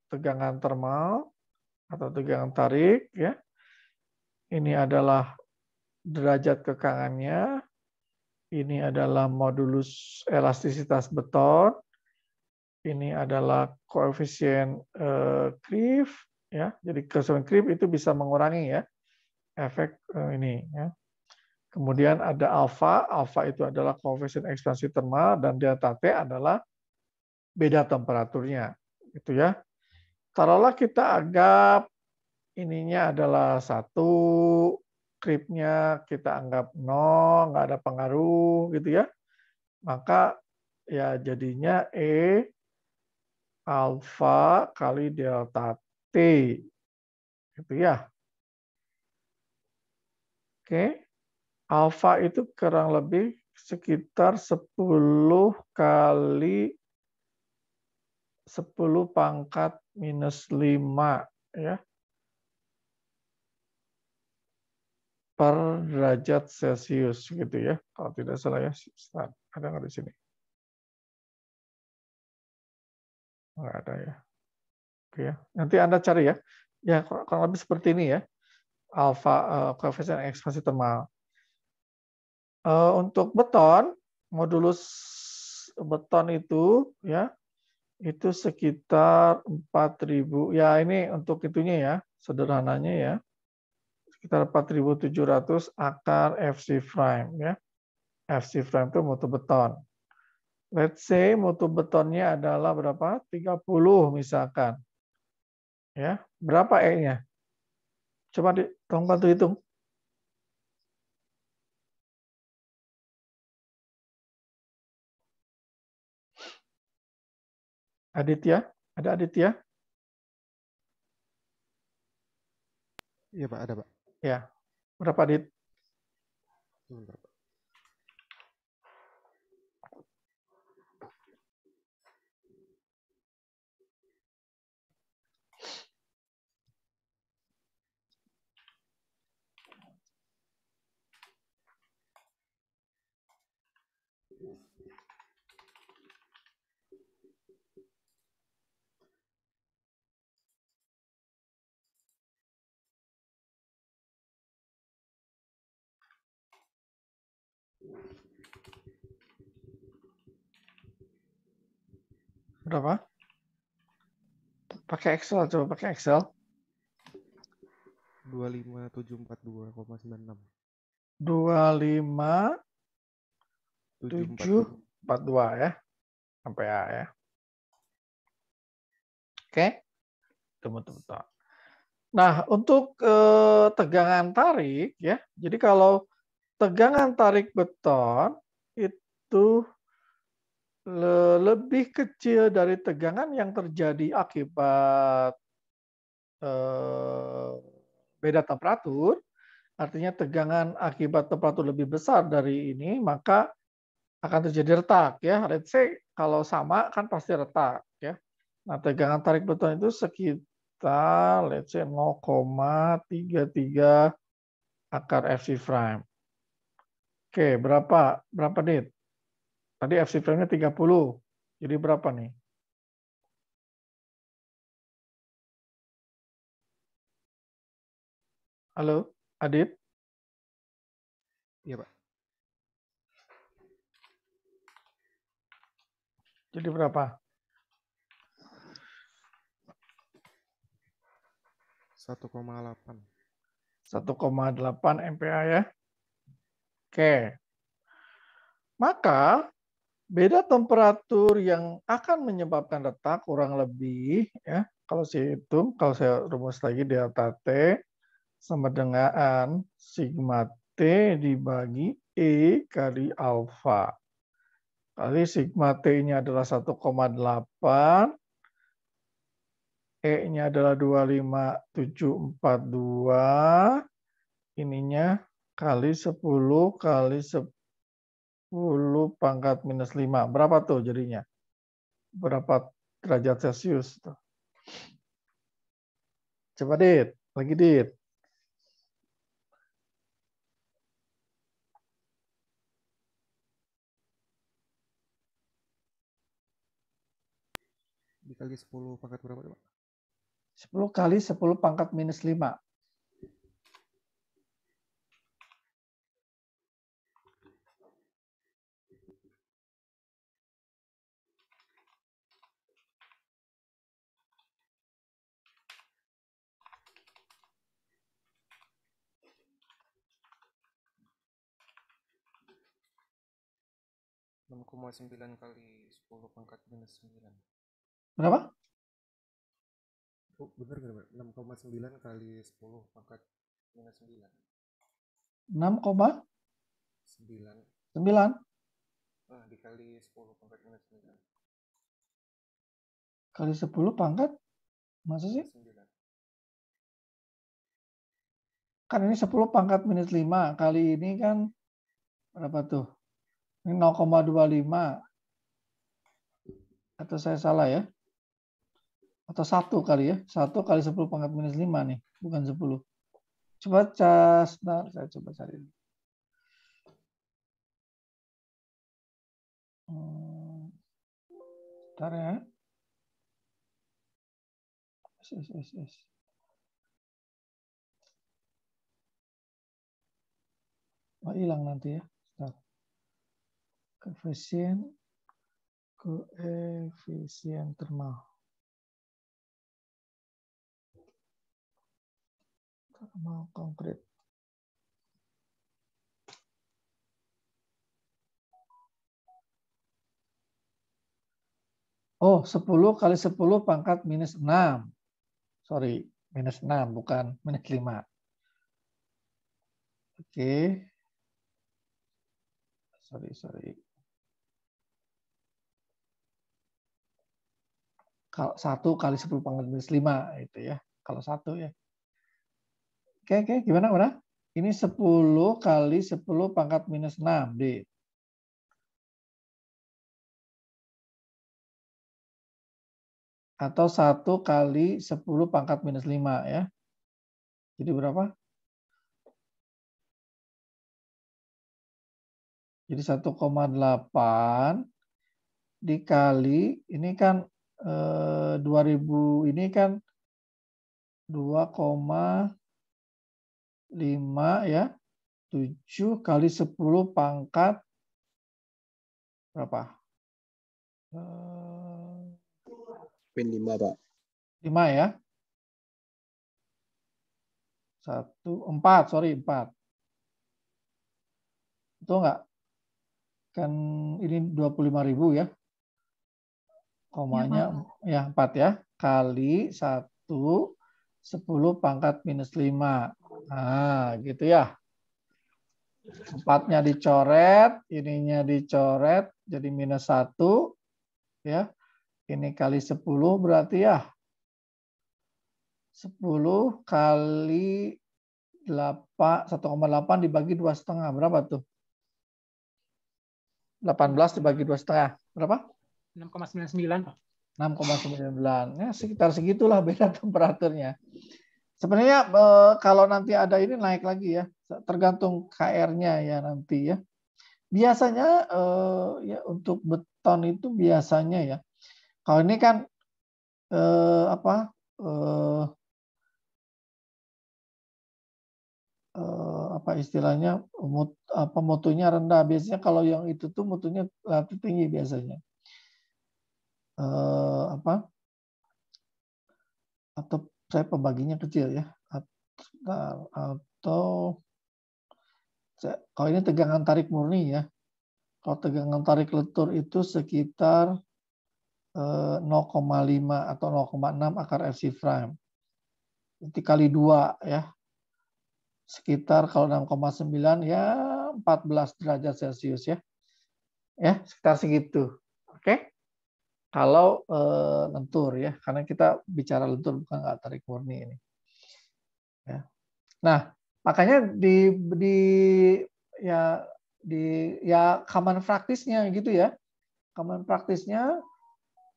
tegangan termal atau tegangan tarik ya. Ini adalah derajat kekangannya. Ini adalah modulus elastisitas beton. Ini adalah koefisien creep ya. Jadi koefisien creep itu bisa mengurangi ya efek ini ya. Kemudian ada alfa, alfa itu adalah koefisien ekspansi termal dan delta T adalah beda temperaturnya gitu ya. Taruhlah kita anggap ininya adalah 1, creepnya kita anggap 0, nggak ada pengaruh gitu ya. Maka ya jadinya E alfa kali delta T. Gitu ya. Oke. Alfa itu kurang lebih sekitar 10 kali 10 pangkat minus 5 ya. Per derajat Celcius gitu ya. Kalau tidak salah ya. Ada nggak di sini? Nggak ada ya. Oke ya. Nanti Anda cari ya. Ya kurang lebih seperti ini ya. Alfa koefisien ekspansi termal. Untuk beton, modulus beton itu ya itu sekitar 4.000. Ya ini untuk itunya ya, sederhananya ya. Sekitar 4.700 akar FC frame ya. FC frame itu mutu beton. Let's say mutu betonnya adalah berapa? 30 misalkan. Ya, berapa E-nya? Coba tolong bantu hitung. Aditya, ada Aditya? Iya Pak, ada Pak. Ya, berapa Adit? Berapa? Pakai Excel, coba pakai Excel. 25742,96. 25742 ya. Sampai A ya. Oke. Betul. Nah, untuk tegangan tarik ya. Jadi kalau tegangan tarik beton itu lebih kecil dari tegangan yang terjadi akibat beda temperatur, artinya tegangan akibat temperatur lebih besar dari ini, maka akan terjadi retak ya. Let's say kalau sama kan pasti retak ya. Nah, tegangan tarik beton itu sekitar let's say 0,33 akar Fc prime. Oke, berapa dit? Tadi Fc prime-nya 30. Jadi berapa nih? Halo, Adit? Iya, Pak. Jadi berapa? 1,8. 1,8 MPa ya. Oke. Maka beda temperatur yang akan menyebabkan retak kurang lebih ya. Kalau saya hitung, kalau saya rumus lagi delta T sama dengan sigma T dibagi E kali alfa. Kali sigma T-nya adalah 1,8, E-nya adalah 25742, ininya kali 10 kali 10 pangkat minus 5. Berapa tuh jadinya? Berapa derajat Celcius? Coba Dit, lagi Dit. Dikali 10 pangkat berapa, Pak? 10 kali 10 pangkat minus 5. (6,9 kali 10 pangkat minus 9). Berapa? Oh, benar nggak, Pak? 6,9 kali 10 pangkat minus 9. 6,9. 9. Dikali 10 pangkat minus 9. Kali 10 pangkat? Masa sih? 9. Kan ini 10 pangkat minus 5. Kali ini kan berapa tuh? Ini 0,25. Atau saya salah ya? Atau 1 kali ya? 1 kali 10 pangkat minus 5 nih. Bukan 10. Coba sebentar, saya coba cari. Bentar ya. Oh, hilang nanti ya. Bentar. Koefisien termal. Termal konkret. Oh, 10 kali 10 pangkat minus 6. Sorry, minus 6, bukan minus 5. Oke. Sorry. Kalau 1 kali 10 pangkat minus 5 itu ya. Kalau 1 ya. Oke, gimana? Ini 10 kali 10 pangkat minus 6, D. Atau 1 kali 10 pangkat minus 5 ya. Jadi berapa? Jadi 1,8 dikali, ini kan 2000, ini kan 2,5 ya. 7 kali 10 pangkat berapa? 5, Pak. 5 ya. 4. Betul nggak? Kan ini 25.000 ya. Komanya ya 4 ya. Kali 1, 10 pangkat minus 5. Nah, gitu ya. 4-nya dicoret, ininya dicoret, jadi minus 1. ya. Ini kali 10 berarti ya 10 kali 1,8 dibagi 2,5. Berapa tuh? 18 dibagi 2,5. Berapa? 6,99, Pak. 6,9. Ya, sekitar segitulah beda temperaturnya. Sebenarnya kalau nanti ada ini naik lagi ya. Tergantung KR-nya ya nanti ya. Biasanya ya untuk beton itu biasanya ya. Kalau ini kan apa istilahnya mutunya rendah. Biasanya kalau yang itu tuh mutunya relatif tinggi biasanya. Atau saya pembaginya kecil ya. Atau kalau ini tegangan tarik murni ya. Kalau tegangan tarik lentur itu sekitar 0,5 atau 0,6 akar Fc prime. Nanti kali 2 ya. Sekitar kalau 6,9 ya 14 derajat Celcius ya. Ya, sekitar segitu. Oke. Kalau lentur ya, karena kita bicara lentur bukan nggak tarik murni ini. Ya. Nah, makanya ya common praktisnya gitu ya. Common praktisnya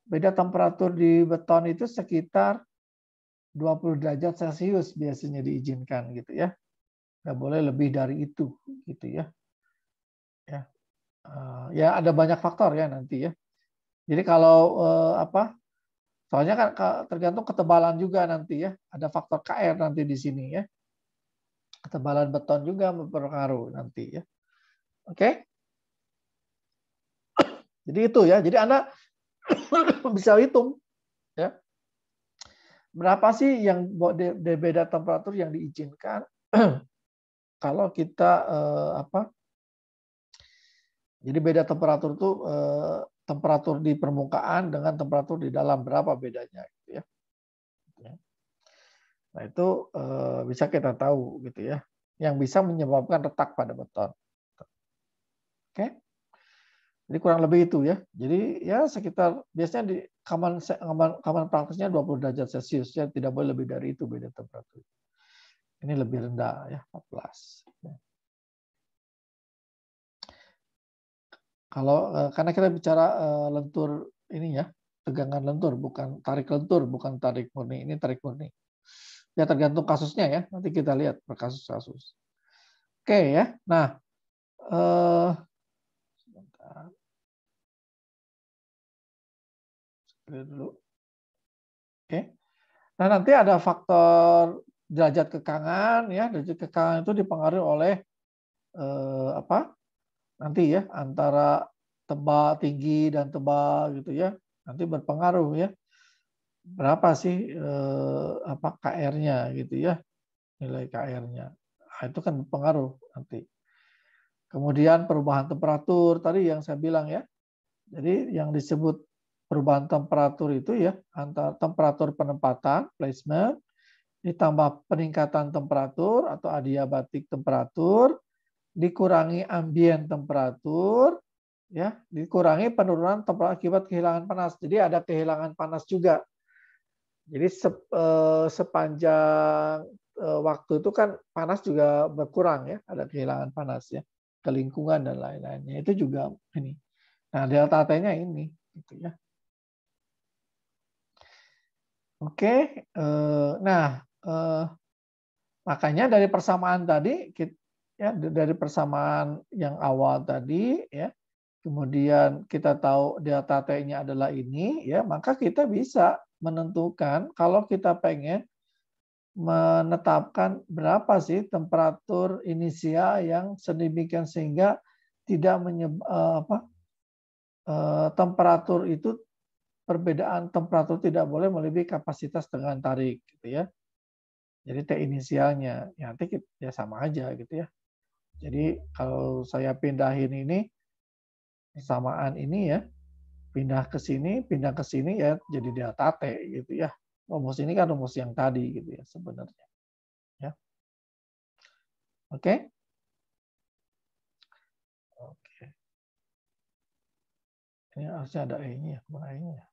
beda temperatur di beton itu sekitar 20 derajat Celcius biasanya diizinkan gitu ya. Nggak boleh lebih dari itu gitu ya. Ya ada banyak faktor ya nanti ya. Jadi kalau soalnya kan tergantung ketebalan juga nanti ya. Ada faktor KR nanti di sini ya. Ketebalan beton juga berpengaruh nanti ya. Oke. Jadi itu ya. Jadi Anda bisa hitung ya. Berapa sih yang beda temperatur yang diizinkan kalau kita jadi beda temperatur itu temperatur di permukaan dengan temperatur di dalam, berapa bedanya gitu ya. Nah, itu bisa kita tahu gitu ya. Yang bisa menyebabkan retak pada beton. Oke. Jadi kurang lebih itu ya. Jadi ya sekitar biasanya di common praktisnya 20 derajat Celcius ya, tidak boleh lebih dari itu beda temperatur. Ini lebih rendah ya, 14. Kalau karena kita bicara lentur ini ya, tegangan lentur bukan tarik murni. Ini tarik murni. Ya tergantung kasusnya ya. Nanti kita lihat per kasus-kasus. Oke ya. Nah, sebentar. Dulu. Oke. Nah, nanti ada faktor derajat kekangan ya. Derajat kekangan itu dipengaruhi oleh nanti ya, antara tebal tinggi dan tebal gitu ya. Nanti berpengaruh ya. Berapa sih KR-nya gitu ya. Nilai KR-nya. Nah, itu kan berpengaruh nanti. Kemudian perubahan temperatur tadi yang saya bilang ya. Jadi yang disebut perubahan temperatur itu ya antara temperatur penempatan placement ditambah peningkatan temperatur atau adiabatik temperatur dikurangi ambient temperatur ya dikurangi penurunan temperatur akibat kehilangan panas. Jadi ada kehilangan panas juga. Jadi sepanjang waktu itu kan panas juga berkurang ya, ada kehilangan panas ya ke lingkungan dan lain-lainnya. Itu juga ini. Nah, delta T-nya ini gitu ya. Oke, nah makanya dari persamaan tadi, ya dari persamaan yang awal tadi, ya, kemudian kita tahu delta T-nya adalah ini, ya, maka kita bisa menentukan kalau kita pengen menetapkan berapa sih temperatur inisial yang sedemikian sehingga tidak temperatur itu perbedaan temperatur tidak boleh melebihi kapasitas tegangan tarik gitu ya. Jadi T inisialnya ya nanti ya sama aja gitu ya. Jadi kalau saya pindahin ini persamaan ini ya, pindah ke sini ya jadi delta T gitu ya. Rumus ini kan rumus yang tadi gitu ya sebenarnya. Ya. Oke. Oke. Ini harusnya ada E-nya, mana E-nya?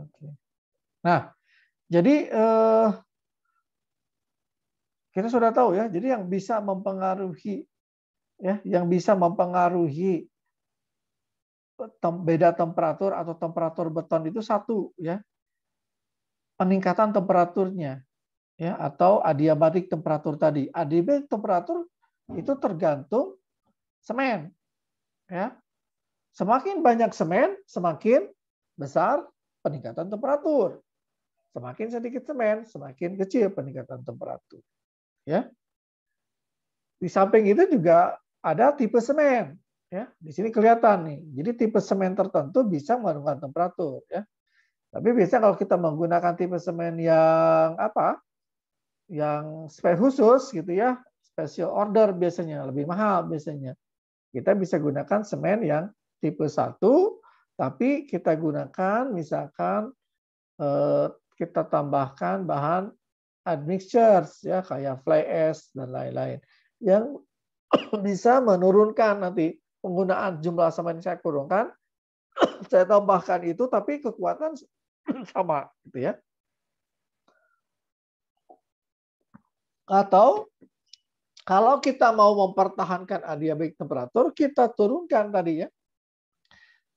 Oke. Nah, jadi kita sudah tahu ya. Jadi yang bisa mempengaruhi beda temperatur atau temperatur beton itu satu ya, peningkatan temperaturnya ya, atau adiabatik temperatur tadi. Adiabatik temperatur itu tergantung semen ya. Semakin banyak semen, semakin besar peningkatan temperatur. Semakin sedikit semen, semakin kecil peningkatan temperatur. Ya. Di samping itu juga ada tipe semen. Ya, di sini kelihatan nih. Jadi tipe semen tertentu bisa menurunkan temperatur. Ya. Tapi biasanya kalau kita menggunakan tipe semen yang apa? Yang spek khusus gitu ya, special order biasanya lebih mahal biasanya. Kita bisa gunakan semen yang tipe 1, tapi kita gunakan misalkan kita tambahkan bahan admixtures ya kayak fly ash dan lain-lain yang bisa menurunkan nanti penggunaan jumlah semen saya kurangkan, saya tambahkan itu tapi kekuatan sama gitu ya. Atau kalau kita mau mempertahankan adiabatik temperatur, kita turunkan tadi ya.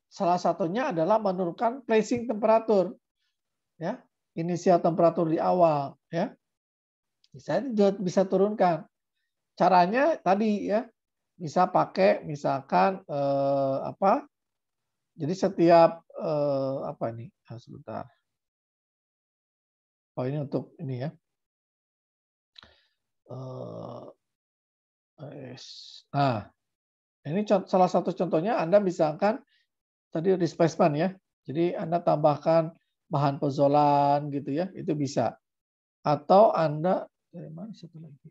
Salah satunya adalah menurunkan placing temperatur. Ya, inisial temperatur di awal ya. Bisa turunkan. Caranya tadi ya, bisa pakai misalkan jadi setiap apa ini? Sebentar. Oh, ini untuk ini ya. Nah, ini salah satu contohnya Anda misalkan tadi displacement ya. Jadi Anda tambahkan bahan pezolan gitu ya, itu bisa. Atau Anda dari mana satu lagi?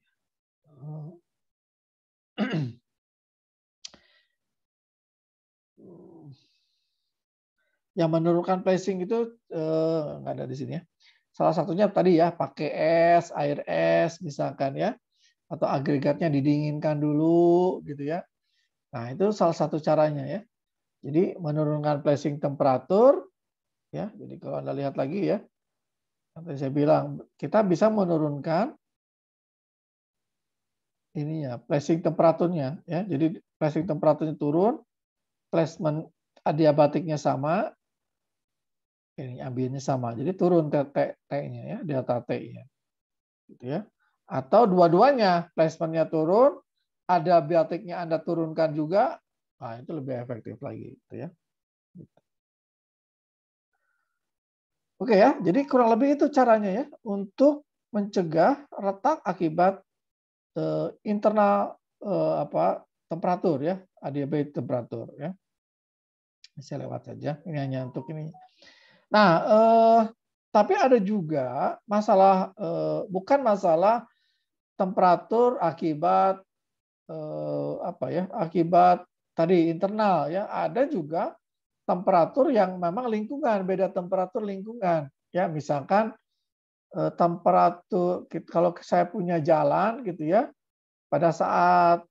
Yang menurunkan placing itu nggak ada di sini ya. Salah satunya tadi ya pakai es, air es misalkan ya, atau agregatnya didinginkan dulu gitu ya. Nah itu salah satu caranya ya. Jadi menurunkan placing temperatur ya. Jadi kalau Anda lihat lagi ya, seperti saya bilang kita bisa menurunkan ini ya placing temperaturnya ya. Jadi placing temperaturnya turun, placement adiabatiknya sama, ini ambilnya sama. Jadi turun T-nya ya, delta T-nya. Gitu ya. Atau dua-duanya, placementnya turun, adiabatiknya Anda turunkan juga, nah itu lebih efektif lagi gitu ya. Oke ya, jadi kurang lebih itu caranya ya untuk mencegah retak akibat internal temperatur ya, adiabatik temperatur ya. Saya lewat saja, ini hanya untuk ini. Nah, tapi ada juga masalah bukan masalah temperatur akibat akibat tadi internal ya, ada juga temperatur yang memang lingkungan, beda temperatur lingkungan ya, misalkan temperatur kalau saya punya jalan gitu ya, pada saat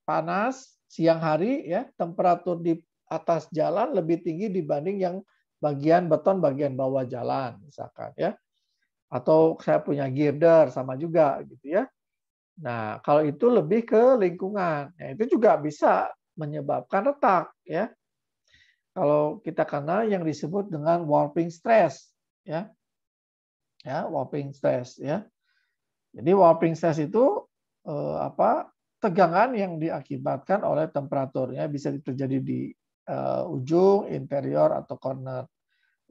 panas siang hari ya, temperatur di atas jalan lebih tinggi dibanding yang bagian beton bagian bawah jalan misalkan ya. Atau saya punya girder sama juga gitu ya. Nah, kalau itu lebih ke lingkungan. Nah, itu juga bisa menyebabkan retak ya. Kalau kita kenal yang disebut dengan warping stress ya. Ya, warping stress ya. Jadi warping stress itu tegangan yang diakibatkan oleh temperaturnya, bisa terjadi di ujung, interior atau corner.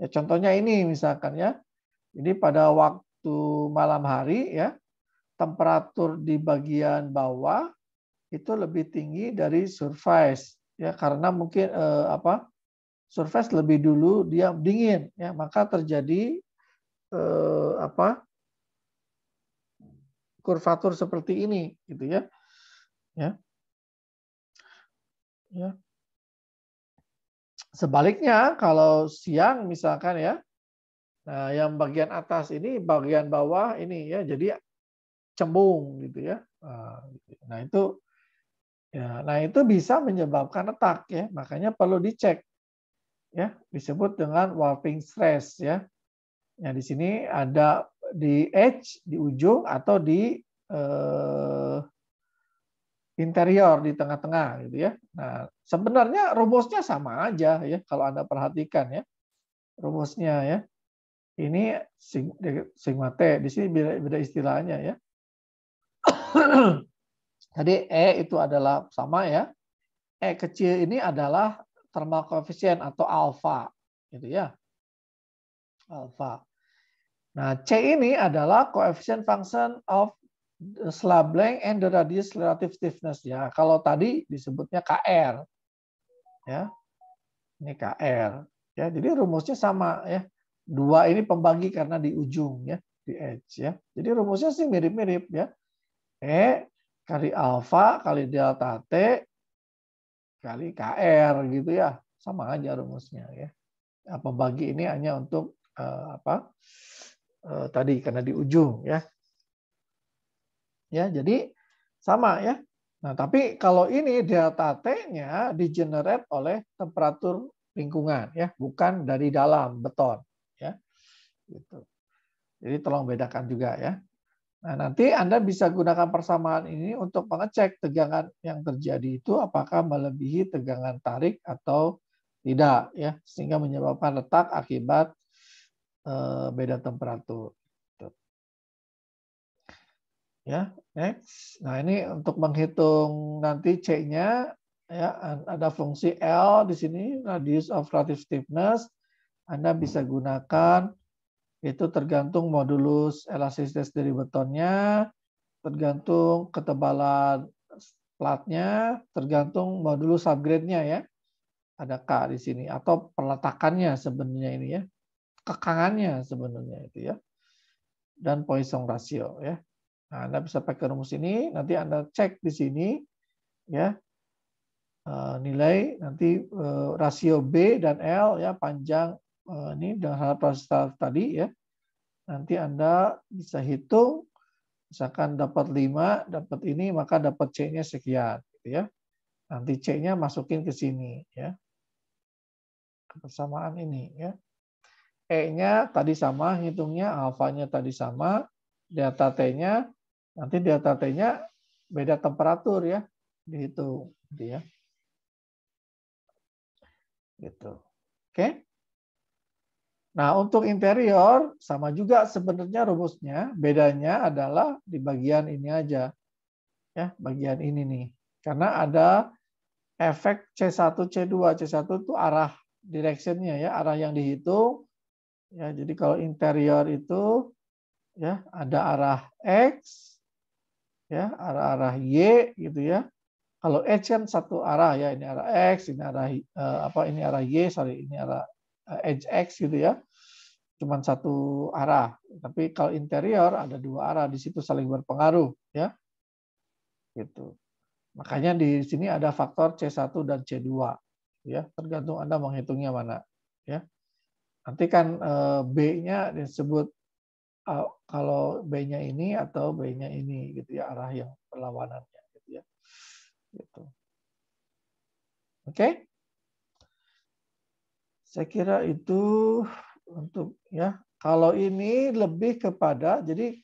Ya, contohnya ini misalkan ya. Jadi pada waktu malam hari ya, temperatur di bagian bawah itu lebih tinggi dari surface ya, karena mungkin surface lebih dulu dia dingin ya, maka terjadi kurvatur seperti ini gitu ya. Ya. Sebaliknya kalau siang misalkan ya, nah yang bagian atas ini, bagian bawah ini ya, jadi cembung gitu ya. Nah itu Ya, nah itu bisa menyebabkan retak ya, makanya perlu dicek ya, disebut dengan warping stress ya. Nah, di sini ada di edge, di ujung atau di interior di tengah-tengah gitu ya. Nah, sebenarnya rumusnya sama aja ya kalau Anda perhatikan ya. Rumusnya ya. Ini sigma T, di sini beda istilahnya ya. Tadi E itu adalah sama ya. E kecil ini adalah thermal coefficient atau alpha gitu ya. Alpha. Nah, C ini adalah coefficient function of the slab length and the radius relative stiffness ya. Kalau tadi disebutnya KR. Ya. Ini KR. Ya, jadi rumusnya sama ya. 2 ini pembagi karena di ujung ya, di edge ya. Jadi rumusnya sih mirip-mirip ya. E kali alfa kali delta T kali KR gitu ya. Sama aja rumusnya ya. Nah, pembagi ini hanya untuk tadi karena di ujung ya. Ya, jadi sama ya. Nah, tapi kalau ini delta T-nya di-generate oleh temperatur lingkungan ya, bukan dari dalam beton ya. Gitu. Jadi tolong bedakan juga ya. Nah, nanti Anda bisa gunakan persamaan ini untuk mengecek tegangan yang terjadi itu apakah melebihi tegangan tarik atau tidak ya, sehingga menyebabkan retak akibat beda temperatur. Ya, next. Nah, ini untuk menghitung nanti C-nya ya, ada fungsi L di sini, radius of relative stiffness. Anda bisa gunakan itu tergantung modulus elastisitas dari betonnya, tergantung ketebalan platnya, tergantung modulus subgrade-nya ya. Ada K di sini atau peletakannya sebenarnya ini ya. Kekangannya sebenarnya itu ya. Dan Poisson ratio ya. Nah, Anda bisa pakai rumus ini, nanti Anda cek di sini ya. Nilai nanti rasio B dan L ya, panjang ini dengan hal proses tadi ya. Nanti Anda bisa hitung, misalkan dapat 5, dapat ini, maka dapat C-nya sekian gitu ya. Nanti C-nya masukin ke sini ya. Persamaan ini ya. E-nya tadi sama hitungnya, alfanya tadi sama, delta T-nya nanti delta T-nya beda temperatur ya, dihitung gitu ya. Gitu. Oke. Nah, untuk interior sama juga sebenarnya rumusnya, bedanya adalah di bagian ini aja. Ya, bagian ini nih. Karena ada efek C1 C2. C1 itu arah direction-nya ya, arah yang dihitung. Ya, jadi kalau interior itu ya ada arah X ya, arah-arah Y gitu ya. Kalau H kan satu arah ya, ini arah X, ini arah ini arah Y, sorry, ini arah edge X gitu ya. Cuman satu arah. Tapi kalau interior ada dua arah, di situ saling berpengaruh ya. Gitu. Makanya di sini ada faktor C1 dan C2 ya, tergantung Anda menghitungnya mana ya. Nanti kan B-nya disebut kalau B-nya ini atau B-nya ini gitu ya, arah yang perlawanannya gitu ya. Gitu. Oke. Saya kira itu untuk ya. Kalau ini lebih kepada jadi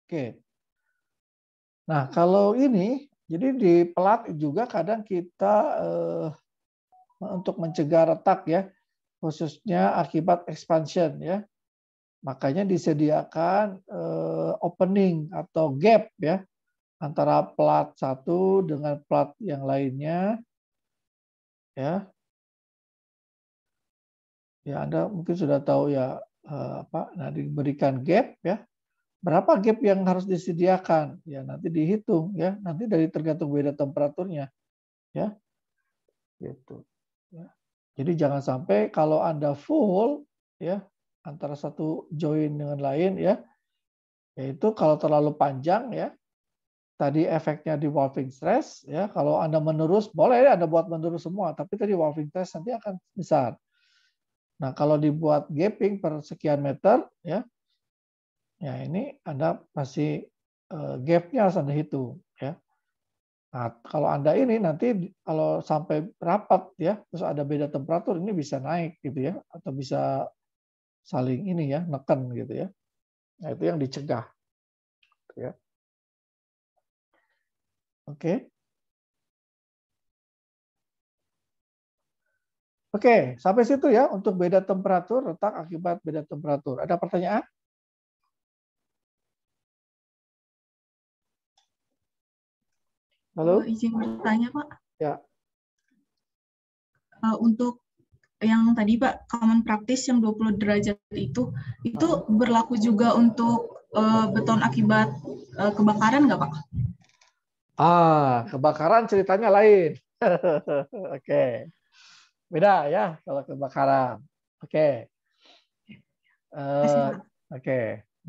oke. Nah, kalau ini, jadi di pelat juga kadang kita untuk mencegah retak ya, khususnya akibat expansion ya. Makanya disediakan opening atau gap ya antara plat satu dengan plat yang lainnya ya. Ya, Anda mungkin sudah tahu ya nah diberikan gap ya. berapa gap yang harus disediakan? Ya nanti dihitung ya, nanti dari tergantung beda temperaturnya ya. Gitu. Ya. Jadi jangan sampai kalau Anda full ya antara satu join dengan lain ya, yaitu kalau terlalu panjang ya, tadi efeknya di wolfing stress ya, kalau Anda menerus boleh Anda buat menerus semua, tapi tadi wolfing stress nanti akan besar. Nah, kalau dibuat gapping per sekian meter ya, ya ini Anda pasti gapnya harus Anda hitung ya. Nah, kalau Anda ini nanti kalau sampai rapat ya, terus ada beda temperatur ini bisa naik gitu ya, atau bisa saling ini ya, neken gitu ya. Nah, itu yang dicegah. Ya. Oke. Oke, sampai situ ya untuk beda temperatur, retak akibat beda temperatur. Ada pertanyaan? Halo? Izin bertanya, Pak. Ya. Untuk yang tadi Pak, common practice yang 20 derajat itu berlaku juga untuk beton akibat kebakaran nggak Pak? Kebakaran ceritanya lain. Oke. Beda ya kalau kebakaran. Oke. Oke.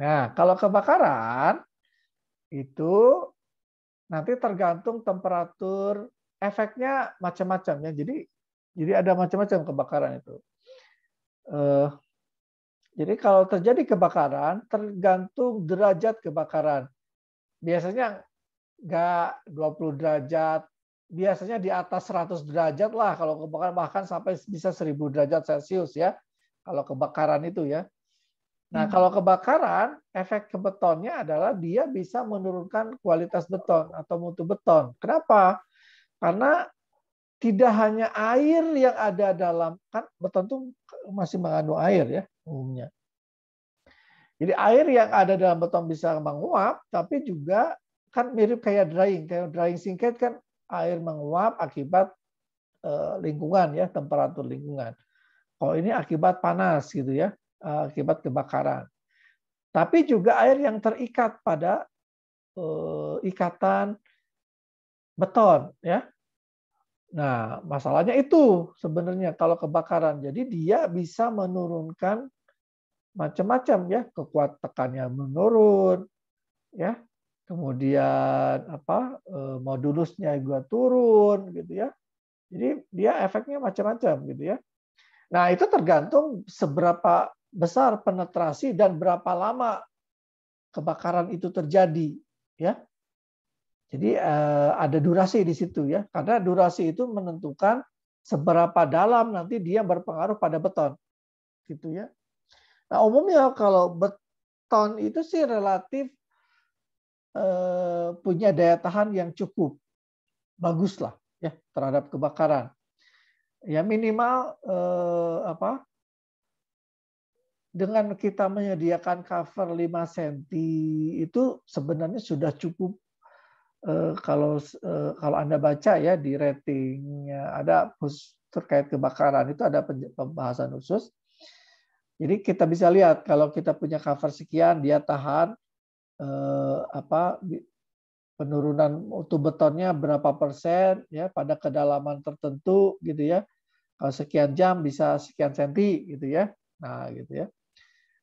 Nah, kalau kebakaran itu nanti tergantung temperatur, efeknya macam-macam ya. Jadi ada macam-macam kebakaran itu. Jadi kalau terjadi kebakaran tergantung derajat kebakaran. Biasanya nggak 20 derajat, biasanya di atas 100 derajat lah kalau kebakaran, bahkan sampai bisa 1000 derajat Celcius ya. Kalau kebakaran itu ya. Nah, kalau kebakaran, efek ke betonnya adalah dia bisa menurunkan kualitas beton atau mutu beton. Kenapa? Karena tidak hanya air yang ada dalam, kan beton itu masih mengandung air ya umumnya. Jadi air yang ada dalam beton bisa menguap, tapi juga kan mirip kayak drying singket kan air menguap akibat lingkungan ya, temperatur lingkungan. Kalau ini akibat panas gitu ya, akibat kebakaran. Tapi juga air yang terikat pada ikatan beton ya. Nah, masalahnya itu sebenarnya kalau kebakaran. Jadi dia bisa menurunkan macam-macam ya, kekuatan tekannya menurun ya. Kemudian modulusnya juga turun gitu ya. Jadi dia efeknya macam-macam gitu ya. Nah, itu tergantung seberapa besar penetrasi dan berapa lama kebakaran itu terjadi ya. Jadi ada durasi di situ ya. Karena durasi itu menentukan seberapa dalam nanti dia berpengaruh pada beton. Gitu ya. Nah, umumnya kalau beton itu sih relatif punya daya tahan yang cukup bagus lah ya terhadap kebakaran. Ya minimal dengan kita menyediakan cover 5 cm itu sebenarnya sudah cukup. Kalau Anda baca ya di ratingnya ada terkait kebakaran itu ada pembahasan khusus. Jadi kita bisa lihat kalau kita punya cover sekian dia tahan penurunan mutu betonnya berapa persen ya pada kedalaman tertentu gitu ya. Kalau sekian jam bisa sekian senti gitu ya. Nah, gitu ya.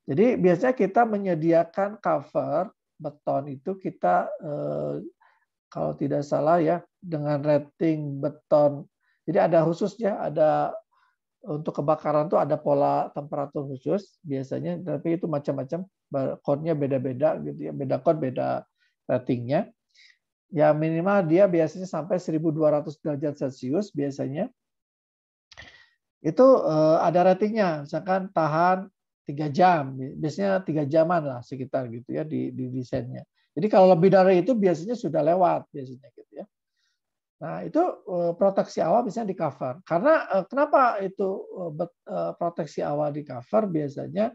Jadi biasanya kita menyediakan cover beton itu kita kalau tidak salah ya dengan rating beton. Jadi ada khususnya, ada untuk kebakaran tuh ada pola temperatur khusus biasanya, tapi itu macam-macam, code-nya beda-beda gitu ya, beda code beda ratingnya. Ya minimal dia biasanya sampai 1200 derajat Celcius biasanya. Itu ada ratingnya, misalkan tahan 3 jam, biasanya 3 jaman lah sekitar gitu ya di desainnya. Jadi kalau lebih dari itu biasanya sudah lewat biasanya gitu ya. Nah itu proteksi awal biasanya di cover. Karena kenapa itu proteksi awal di cover biasanya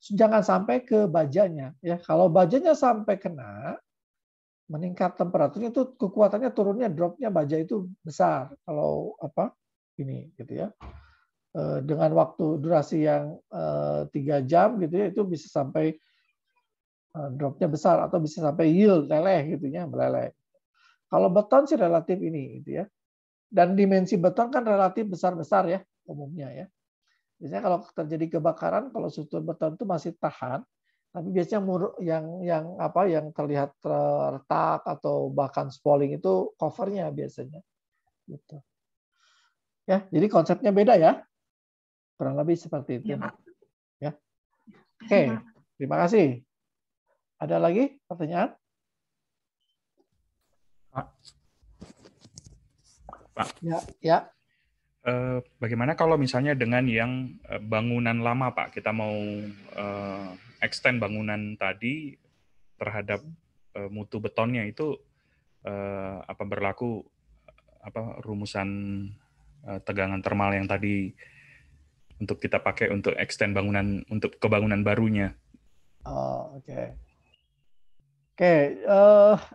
jangan sampai ke bajanya ya. Kalau bajanya sampai kena meningkat temperaturnya itu kekuatannya turunnya dropnya baja itu besar kalau ini gitu ya. Dengan waktu durasi yang 3 jam gitu ya itu bisa sampai dropnya besar atau bisa sampai yield leleh gitu ya, meleleh. Kalau beton sih relatif ini gitu ya. Dan dimensi beton kan relatif besar-besar ya umumnya ya. Biasanya kalau terjadi kebakaran, kalau struktur beton itu masih tahan, tapi biasanya yang terlihat retak atau bahkan spalling itu covernya biasanya. Gitu. Ya, jadi konsepnya beda ya. Kurang lebih seperti itu. Ya, Pak. Ya. Oke, terima kasih. Ada lagi pertanyaan? Pak, Ya. bagaimana kalau misalnya dengan yang bangunan lama, Pak? Kita mau extend bangunan tadi terhadap mutu betonnya itu apa berlaku rumusan tegangan termal yang tadi untuk kita pakai untuk extend bangunan untuk ke bangunan barunya? Oh, oke. Oke,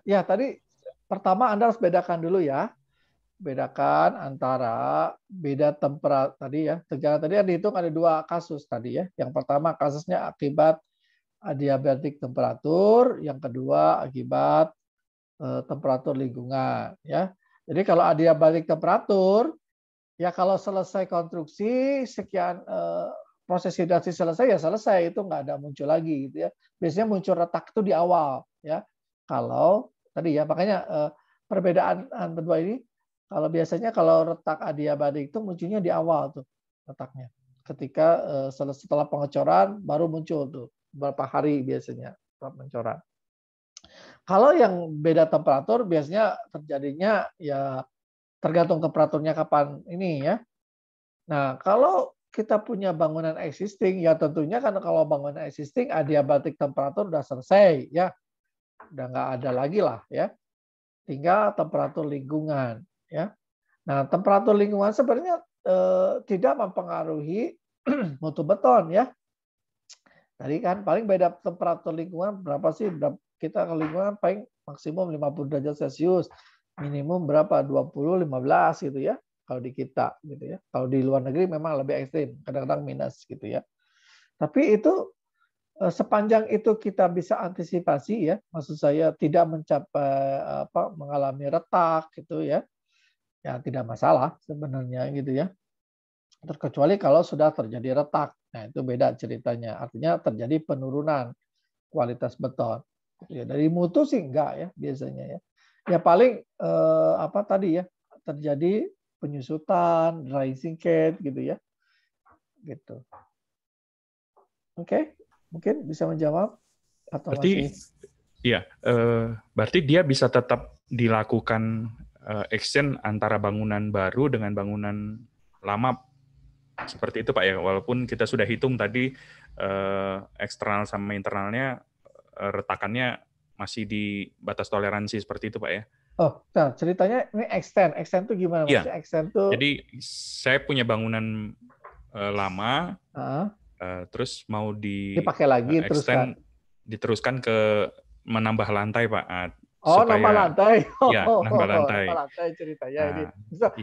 ya tadi pertama Anda harus bedakan dulu ya. Bedakan antara beda temperatur tadi ya. Tegangan tadi yang dihitung ada 2 kasus tadi ya. Yang pertama kasusnya akibat adiabatik temperatur, yang kedua akibat temperatur lingkungan ya. Jadi kalau adiabatik temperatur ya kalau selesai konstruksi sekian proses hidrasi selesai ya selesai, itu nggak ada muncul lagi gitu ya. Biasanya muncul retak itu di awal ya. Kalau tadi ya makanya perbedaan berdua ini, kalau biasanya kalau retak adiabatik itu munculnya di awal tuh retaknya. Ketika setelah pengecoran baru muncul tuh beberapa hari biasanya setelah pengecoran. Kalau yang beda temperatur biasanya terjadinya ya tergantung temperaturnya kapan ini ya. Nah, kalau kita punya bangunan existing, ya tentunya kan kalau bangunan existing adiabatik temperatur udah selesai ya. Udah nggak ada lagi lah ya. Tinggal temperatur lingkungan ya. Nah, temperatur lingkungan sebenarnya tidak mempengaruhi mutu beton ya. Tadi kan paling beda temperatur lingkungan berapa sih? Kita ke lingkungan paling maksimum 50 derajat Celcius, minimum berapa? 20, 15 gitu ya. Kalau di kita gitu ya. Kalau di luar negeri memang lebih ekstrim, kadang-kadang minus gitu ya. Tapi itu sepanjang itu kita bisa antisipasi ya, maksud saya tidak mencapai mengalami retak gitu ya. Ya tidak masalah sebenarnya gitu ya. Terkecuali kalau sudah terjadi retak. Nah, itu beda ceritanya. Artinya terjadi penurunan kualitas beton. Ya, dari mutu sih enggak ya biasanya ya. Ya paling tadi ya terjadi penyusutan, dry sinkage gitu ya. Gitu. Oke, mungkin bisa menjawab atau Berarti iya, berarti dia bisa tetap dilakukan exchange antara bangunan baru dengan bangunan lama seperti itu Pak ya, walaupun kita sudah hitung tadi eksternal sama internalnya retakannya masih di batas toleransi seperti itu Pak ya. Oh, nah ceritanya ini extend itu gimana? Iya. Maksudnya extend tuh? Jadi saya punya bangunan lama, terus mau dipakai lagi extend, diteruskan ke menambah lantai Pak. Supaya, nambah lantai. Ya, nambah lantai. Nambah lantai ceritanya ini.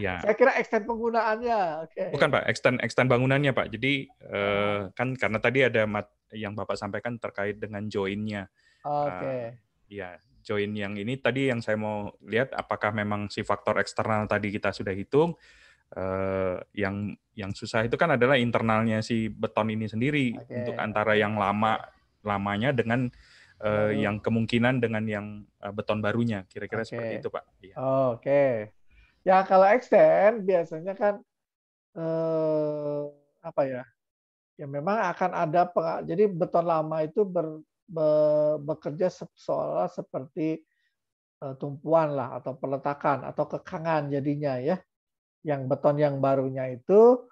Iya. Saya kira extend penggunaannya. Okay. Bukan Pak, extend bangunannya Pak. Jadi kan karena tadi ada yang Bapak sampaikan terkait dengan join-nya. Oke. Ya, join yang ini tadi yang saya mau lihat apakah memang si faktor eksternal tadi kita sudah hitung. Yang susah itu kan adalah internalnya si beton ini sendiri untuk antara yang lamanya dengan yang kemungkinan dengan yang beton barunya, kira-kira seperti itu Pak. Ya. Oke. Ya kalau extend biasanya kan ya memang akan ada jadi beton lama itu bekerja seolah seperti tumpuan lah atau peletakan atau kekangan jadinya ya. Yang beton yang barunya itu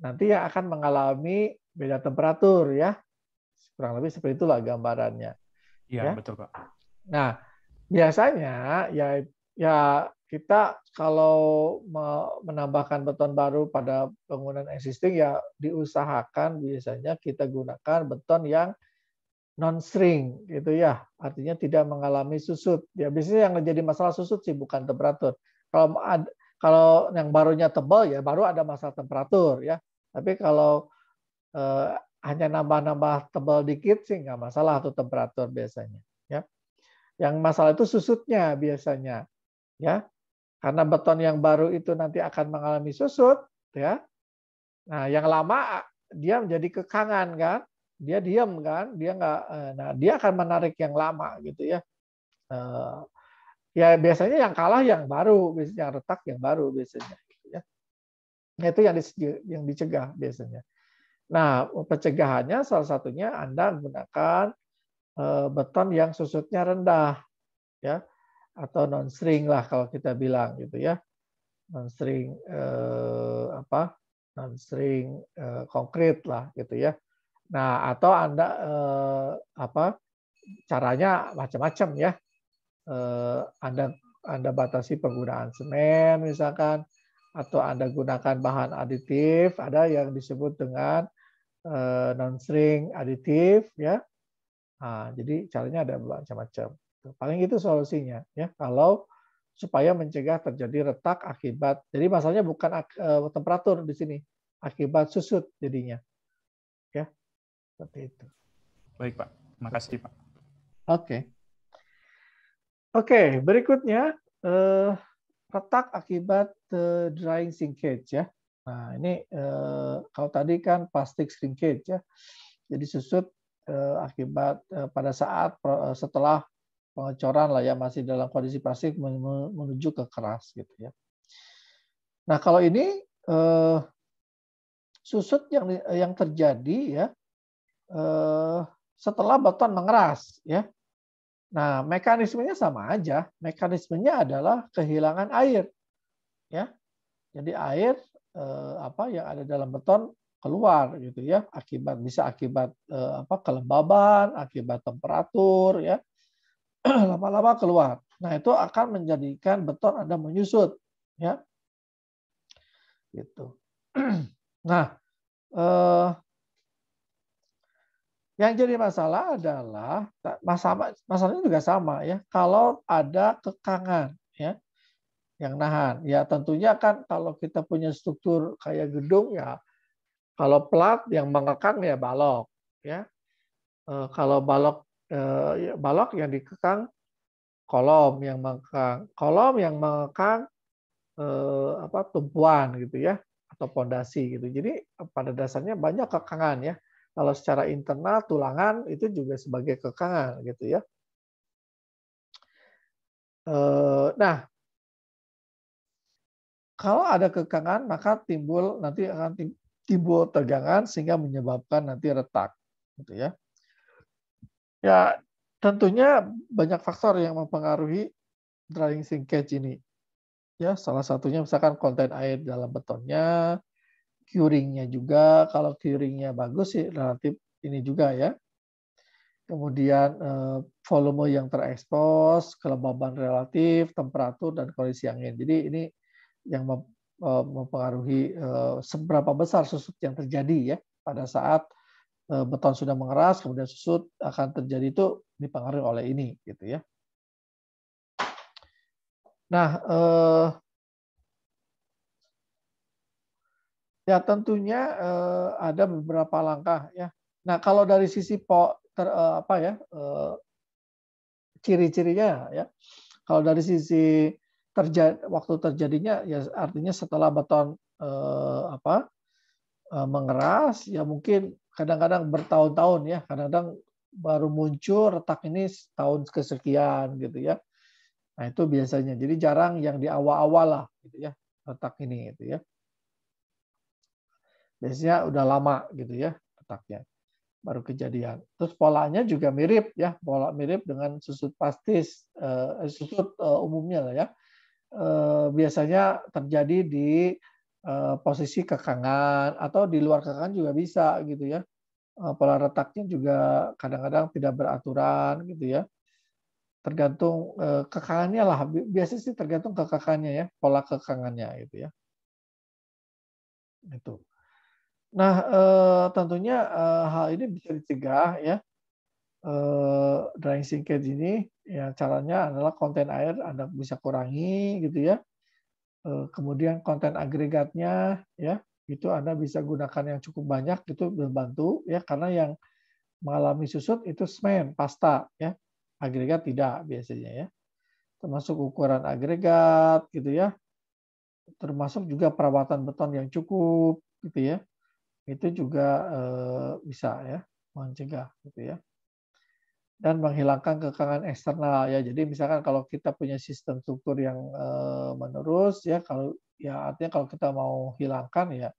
nanti yang akan mengalami beda temperatur ya. Kurang lebih seperti itulah gambarannya. Iya, ya? Betul Pak. Nah, biasanya ya kita kalau menambahkan beton baru pada bangunan existing ya diusahakan biasanya kita gunakan beton yang non-shrink gitu ya. Artinya tidak mengalami susut. Ya biasanya yang menjadi masalah susut sih bukan temperatur. Kalau yang barunya tebal ya baru ada masalah temperatur ya. Tapi kalau hanya nambah-nambah tebal dikit sih nggak masalah tuh temperatur biasanya. Ya, yang masalah itu susutnya biasanya. Ya, karena beton yang baru itu nanti akan mengalami susut. Ya, nah yang lama dia menjadi kekangan kan, dia diam kan, dia nggak, nah dia akan menarik yang lama gitu ya. Ya biasanya yang kalah yang baru, biasanya yang retak yang baru biasanya. Gitu ya. Nah itu yang dicegah biasanya. Nah pencegahannya salah satunya Anda gunakan beton yang susutnya rendah, ya, atau non string lah kalau kita bilang gitu ya, non string non string konkret lah gitu ya. Nah atau Anda caranya macam-macam ya. Anda batasi penggunaan semen misalkan, atau Anda gunakan bahan aditif, ada yang disebut dengan non-string aditif ya. Nah, jadi caranya ada macam-macam. Paling itu solusinya ya. Kalau supaya mencegah terjadi retak akibat, jadi masalahnya bukan temperatur di sini, akibat susut jadinya. Ya, seperti itu. Baik Pak, terima kasih Pak. Oke, berikutnya retak akibat drying shrinkage ya. Nah ini kalau tadi kan plastic shrinkage ya, jadi susut akibat pada saat setelah pengecoran lah ya, masih dalam kondisi plastik menuju ke keras gitu ya. Nah kalau ini susut yang terjadi ya setelah beton mengeras ya. Nah, mekanismenya sama aja. Mekanismenya adalah kehilangan air. Ya. Jadi air yang ada dalam beton keluar gitu ya, bisa akibat kelembaban, akibat temperatur ya. Lama-lama keluar. Nah, itu akan menjadikan beton Anda menyusut ya. Gitu. Nah, yang jadi masalah adalah masalahnya juga sama ya. Kalau ada kekangan ya yang nahan, ya tentunya kan kalau kita punya struktur kayak gedung ya, kalau plat yang mengekang ya balok ya. Kalau balok yang dikekang kolom yang mengekang tumpuan gitu ya, atau pondasi gitu. Jadi pada dasarnya banyak kekangan ya. Kalau secara internal tulangan itu juga sebagai kekangan gitu ya. Nah, kalau ada kekangan maka nanti akan timbul tegangan sehingga menyebabkan nanti retak gitu ya. Ya, tentunya banyak faktor yang mempengaruhi drying shrinkage ini. Ya, salah satunya misalkan konten air dalam betonnya, curingnya juga, kalau curingnya bagus sih relatif ini juga ya. Kemudian volume yang terekspos, kelembaban relatif, temperatur dan kondisi angin. Jadi ini yang mempengaruhi seberapa besar susut yang terjadi ya pada saat beton sudah mengeras, kemudian susut akan terjadi itu dipengaruhi oleh ini gitu ya. Nah, ya tentunya ada beberapa langkah ya. Nah kalau dari sisi ciri-cirinya ya, kalau dari sisi waktu terjadinya ya artinya setelah beton mengeras ya mungkin kadang-kadang bertahun-tahun ya, kadang-kadang baru muncul retak ini tahun kesekian gitu ya. Nah itu biasanya, jadi jarang yang di awal-awal lah gitu ya retak ini gitu ya. Biasanya udah lama gitu ya retaknya baru kejadian. Terus polanya juga mirip ya, pola mirip dengan susut plastis, susut umumnya lah ya. Biasanya terjadi di posisi kekangan atau di luar kekangan juga bisa gitu ya. Pola retaknya juga kadang-kadang tidak beraturan gitu ya. Tergantung kekangannya lah. Biasanya sih tergantung kekangannya ya, pola kekangannya gitu ya. Itu. Nah, tentunya hal ini bisa dicegah ya. Drying shrinkage ini ya caranya adalah konten air Anda bisa kurangi gitu ya. Kemudian konten agregatnya ya itu Anda bisa gunakan yang cukup banyak, itu membantu ya, karena yang mengalami susut itu semen, pasta ya, agregat tidak biasanya ya. Termasuk ukuran agregat gitu ya, termasuk juga perawatan beton yang cukup gitu ya. Itu juga bisa ya mencegah gitu ya. Dan menghilangkan kekangan eksternal ya. Jadi misalkan kalau kita punya sistem struktur yang menerus ya, kalau ya artinya kalau kita mau hilangkan ya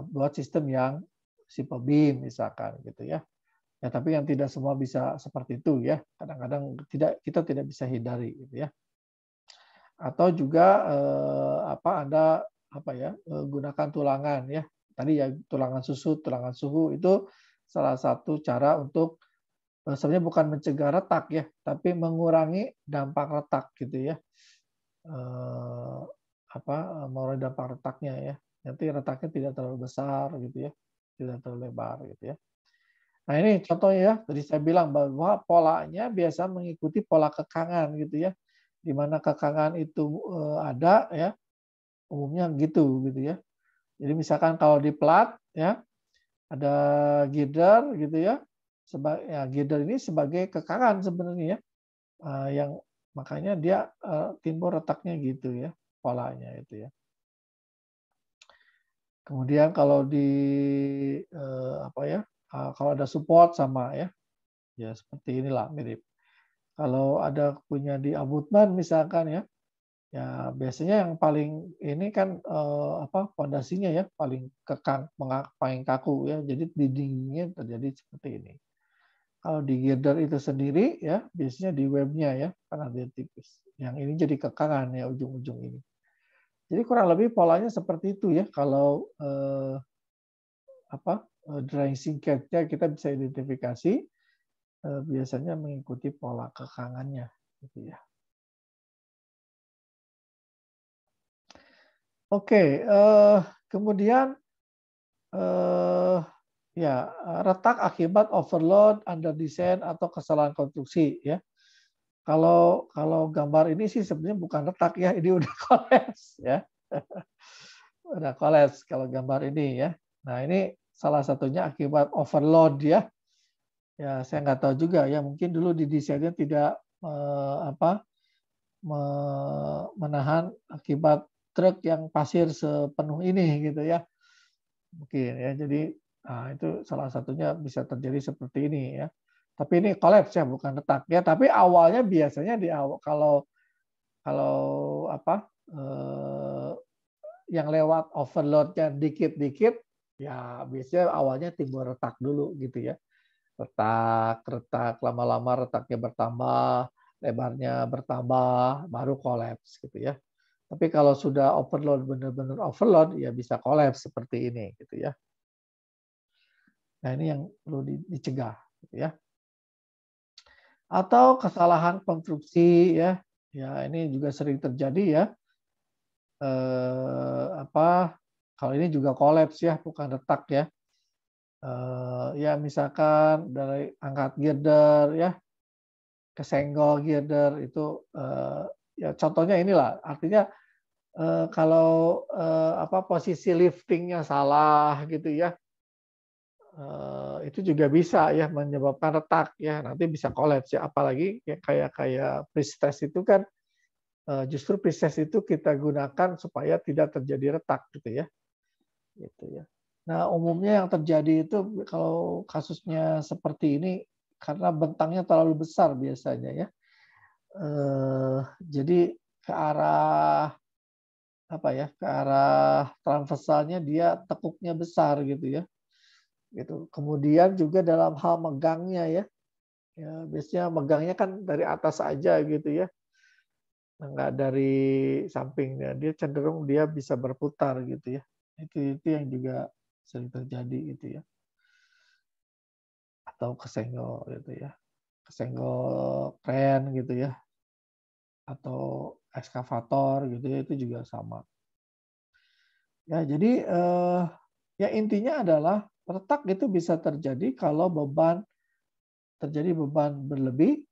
buat sistem yang simple beam misalkan gitu ya. Ya tapi yang tidak semua bisa seperti itu ya. Kadang-kadang kita tidak bisa hindari gitu ya. Atau juga Anda gunakan tulangan ya. Tadi ya tulangan susut, tulangan suhu itu salah satu cara untuk sebenarnya bukan mencegah retak ya, tapi mengurangi dampak retak gitu ya. Mengurangi dampak retaknya ya. Nanti retaknya tidak terlalu besar gitu ya, tidak terlalu lebar gitu ya. Nah ini contohnya ya, tadi saya bilang bahwa polanya biasa mengikuti pola kekangan gitu ya. Di mana kekangan itu ada ya, umumnya gitu ya. Jadi misalkan kalau di plat ya, ada girder gitu ya. Girder ini sebagai kekangan sebenarnya ya, yang makanya dia timbul retaknya gitu ya, polanya itu ya. Kemudian kalau di kalau ada support sama ya seperti inilah mirip. Kalau ada punya di abutmen misalkan ya biasanya yang paling ini kan fondasinya ya paling kekang, paling kaku ya, jadi dindingnya terjadi seperti ini. Kalau di girder itu sendiri ya biasanya di webnya ya karena dia tipis. Yang ini jadi kekangan ya ujung-ujung ini. Jadi kurang lebih polanya seperti itu ya. Kalau drying sinketnya kita bisa identifikasi biasanya mengikuti pola kekangannya gitu ya. Oke, kemudian retak akibat overload, under design atau kesalahan konstruksi ya. Kalau gambar ini sih sebenarnya bukan retak ya, ini udah kolaps ya. Udah kolaps kalau gambar ini ya. Nah, ini salah satunya akibat overload ya. Ya, saya nggak tahu juga ya, mungkin dulu di desainnya tidak menahan akibat truk yang pasir sepenuh ini gitu ya. Mungkin ya. Jadi itu salah satunya bisa terjadi seperti ini ya. Tapi ini kolaps ya, bukan retak ya. Tapi awalnya biasanya di awal kalau yang lewat overloadnya dikit-dikit, ya biasanya awalnya timbul retak dulu gitu ya. Retak, lama-lama retaknya bertambah, lebarnya bertambah, baru kolaps gitu ya. Tapi kalau sudah overload, benar-benar overload, ya bisa kolaps seperti ini gitu ya. Nah ini yang perlu dicegah gitu ya. Atau kesalahan konstruksi ya, ini juga sering terjadi ya. Kalau ini juga kolaps ya, bukan retak ya. Ya misalkan dari angkat girder ya, kesenggol girder itu ya contohnya inilah, artinya kalau posisi liftingnya salah gitu ya. Itu juga bisa ya menyebabkan retak ya, nanti bisa kolaps ya, apalagi ya kayak pre-stress itu kan justru pre-stress itu kita gunakan supaya tidak terjadi retak gitu ya. Gitu ya. Nah, umumnya yang terjadi itu kalau kasusnya seperti ini karena bentangnya terlalu besar biasanya ya. Jadi ke arah ke arah transversalnya dia tekuknya besar gitu ya. Gitu. Kemudian juga dalam hal megangnya ya, biasanya megangnya kan dari atas aja gitu ya, nggak dari sampingnya, dia cenderung dia bisa berputar gitu ya, itu yang juga sering terjadi gitu ya, atau kesenggol gitu ya, kesenggol kren gitu ya, atau ekskavator gitu ya, itu juga sama. Ya jadi ya intinya adalah retak itu bisa terjadi kalau terjadi beban berlebih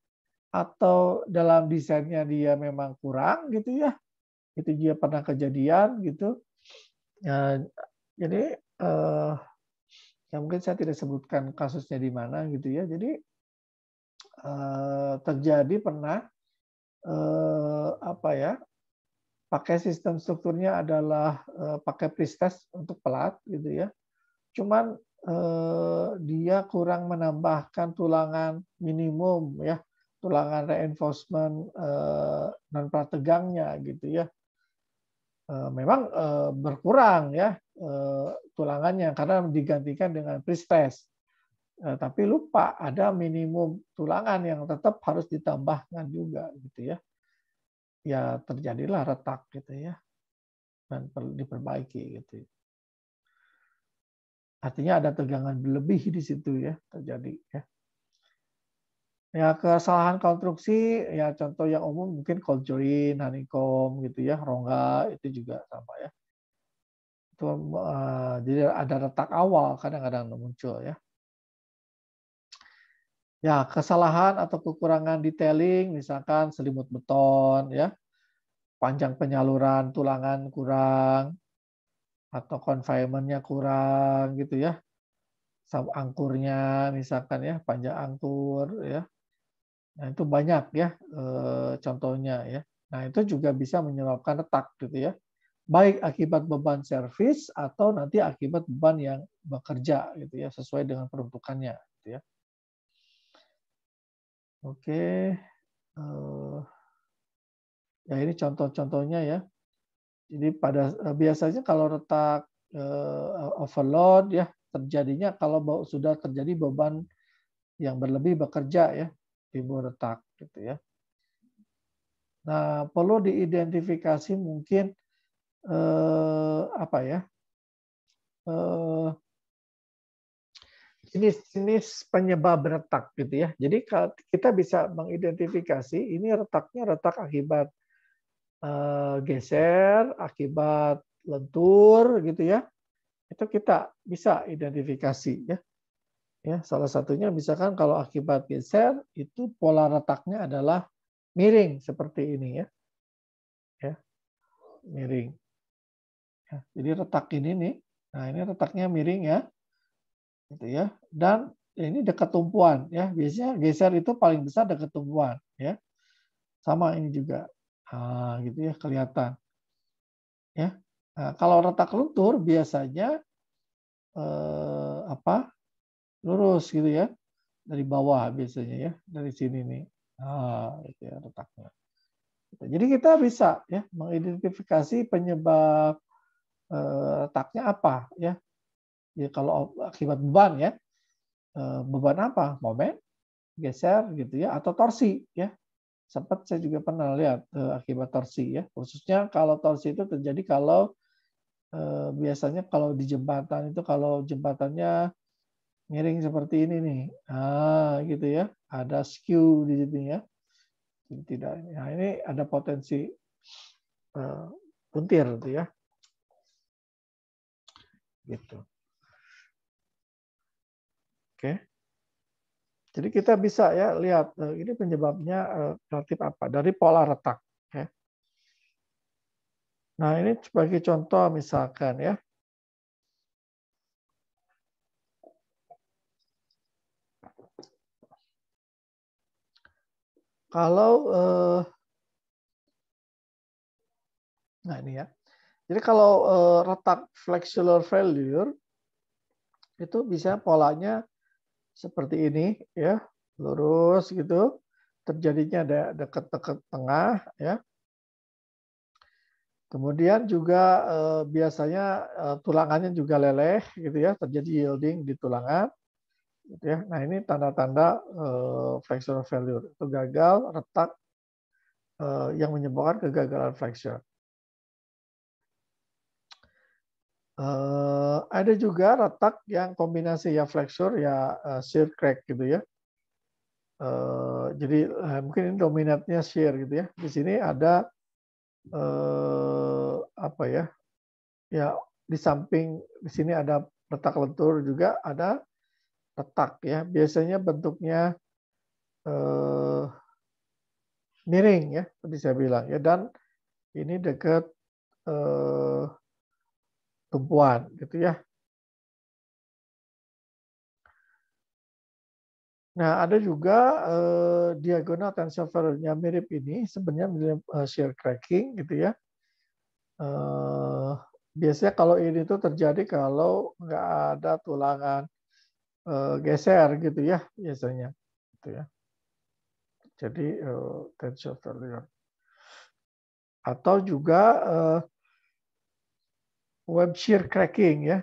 atau dalam desainnya dia memang kurang gitu ya. Itu juga pernah kejadian gitu. Jadi ya mungkin saya tidak sebutkan kasusnya di mana gitu ya. Jadi terjadi pernah apa ya, pakai sistem strukturnya adalah pakai pre-test untuk pelat gitu ya. Cuman dia kurang menambahkan tulangan minimum ya, tulangan reinforcement non prategangnya gitu ya. Memang berkurang ya tulangannya karena digantikan dengan pre-test. Tapi lupa ada minimum tulangan yang tetap harus ditambahkan juga gitu ya. Ya terjadilah retak gitu ya, dan perlu diperbaiki gitu. Artinya ada tegangan berlebih di situ ya terjadi ya. Ya kesalahan konstruksi ya contoh yang umum mungkin cold join, honeycomb gitu ya, rongga itu juga sama ya. Itu jadi ada retak awal kadang-kadang muncul ya. Ya, kesalahan atau kekurangan detailing, misalkan selimut beton, ya, panjang penyaluran tulangan kurang, atau confinement-nya kurang, gitu ya, angkurnya, misalkan ya, panjang angkur, ya. Nah itu banyak ya contohnya ya. Nah itu juga bisa menyebabkan retak, gitu ya, baik akibat beban servis atau nanti akibat beban yang bekerja, gitu ya, sesuai dengan peruntukannya, gitu ya. Oke, ya ini contoh-contohnya ya. Jadi pada biasanya kalau retak overload ya terjadinya kalau sudah terjadi beban yang berlebih bekerja ya, timbul retak gitu ya. Nah perlu diidentifikasi mungkin apa ya? Jenis penyebab retak gitu ya. Jadi kita bisa mengidentifikasi ini retaknya retak akibat geser, akibat lentur gitu ya. Itu kita bisa identifikasi ya. Ya, salah satunya misalkan kalau akibat geser itu pola retaknya adalah miring seperti ini ya. Ya. Miring. Ya, jadi retak ini nih. Nah, ini retaknya miring ya. Gitu ya. Dan ini dekat tumpuan ya. Biasanya geser itu paling besar dekat tumpuan ya. Sama ini juga. Nah, gitu ya kelihatan. Ya. Nah, kalau retak lentur biasanya lurus gitu ya, dari bawah biasanya ya, dari sini nih. Itu ya retaknya. Jadi kita bisa ya mengidentifikasi penyebab retaknya apa ya. Ya kalau akibat beban ya, beban apa? Momen, geser gitu ya, atau torsi ya. Sempat saya juga pernah lihat akibat torsi ya. Khususnya kalau torsi itu terjadi kalau biasanya kalau di jembatan itu kalau jembatannya miring seperti ini nih. Gitu ya. Ada skew di sini ya. Tidak. Nah, ini ada potensi puntir gitu ya. Gitu. Oke. Jadi kita bisa ya lihat ini penyebabnya relatif apa dari pola retak ya. Nah, ini sebagai contoh misalkan ya. Kalau nah ini ya. Jadi kalau retak flexural failure itu bisa polanya seperti ini ya, lurus gitu. Terjadinya ada dekat-dekat tengah ya. Kemudian juga biasanya tulangannya juga leleh gitu ya, terjadi yielding di tulangan. Gitu ya. Nah ini tanda-tanda flexural failure itu gagal retak yang menyebabkan kegagalan flexure. Ada juga retak yang kombinasi ya flexure ya shear crack gitu ya. Jadi mungkin ini dominatnya shear gitu ya. Di sini ada apa ya? Ya di samping di sini ada retak lentur juga ada retak ya. Biasanya bentuknya miring ya, seperti saya bilang ya. Dan ini dekat tumpuan gitu ya. Nah, ada juga diagonal tensile failure-nya mirip ini, sebenarnya mirip shear cracking gitu ya. Biasanya kalau ini tuh terjadi kalau nggak ada tulangan geser gitu ya biasanya, gitu ya. Jadi tensile failure. Atau juga web shear cracking ya.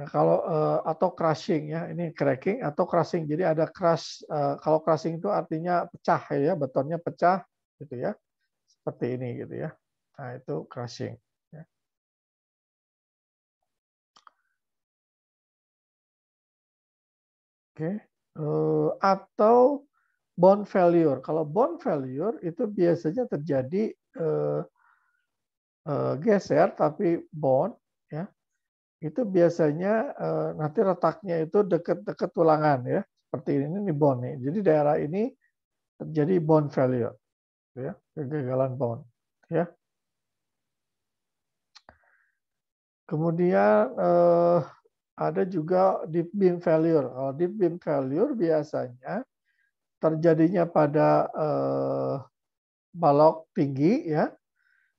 Nah, kalau atau crushing ya, ini cracking atau crushing. Jadi ada crush. Kalau crushing itu artinya pecah ya, betonnya pecah gitu ya, seperti ini gitu ya. Nah itu crushing. Ya. Oke. Atau bone failure. Kalau bone failure itu biasanya terjadi geser tapi bone ya. Itu biasanya nanti letaknya itu dekat-dekat tulangan ya, seperti ini bone nih. Jadi daerah ini terjadi bone failure, ya, kegagalan bone, ya. Kemudian ada juga deep beam failure. Kalau deep beam failure biasanya terjadinya pada balok tinggi, ya.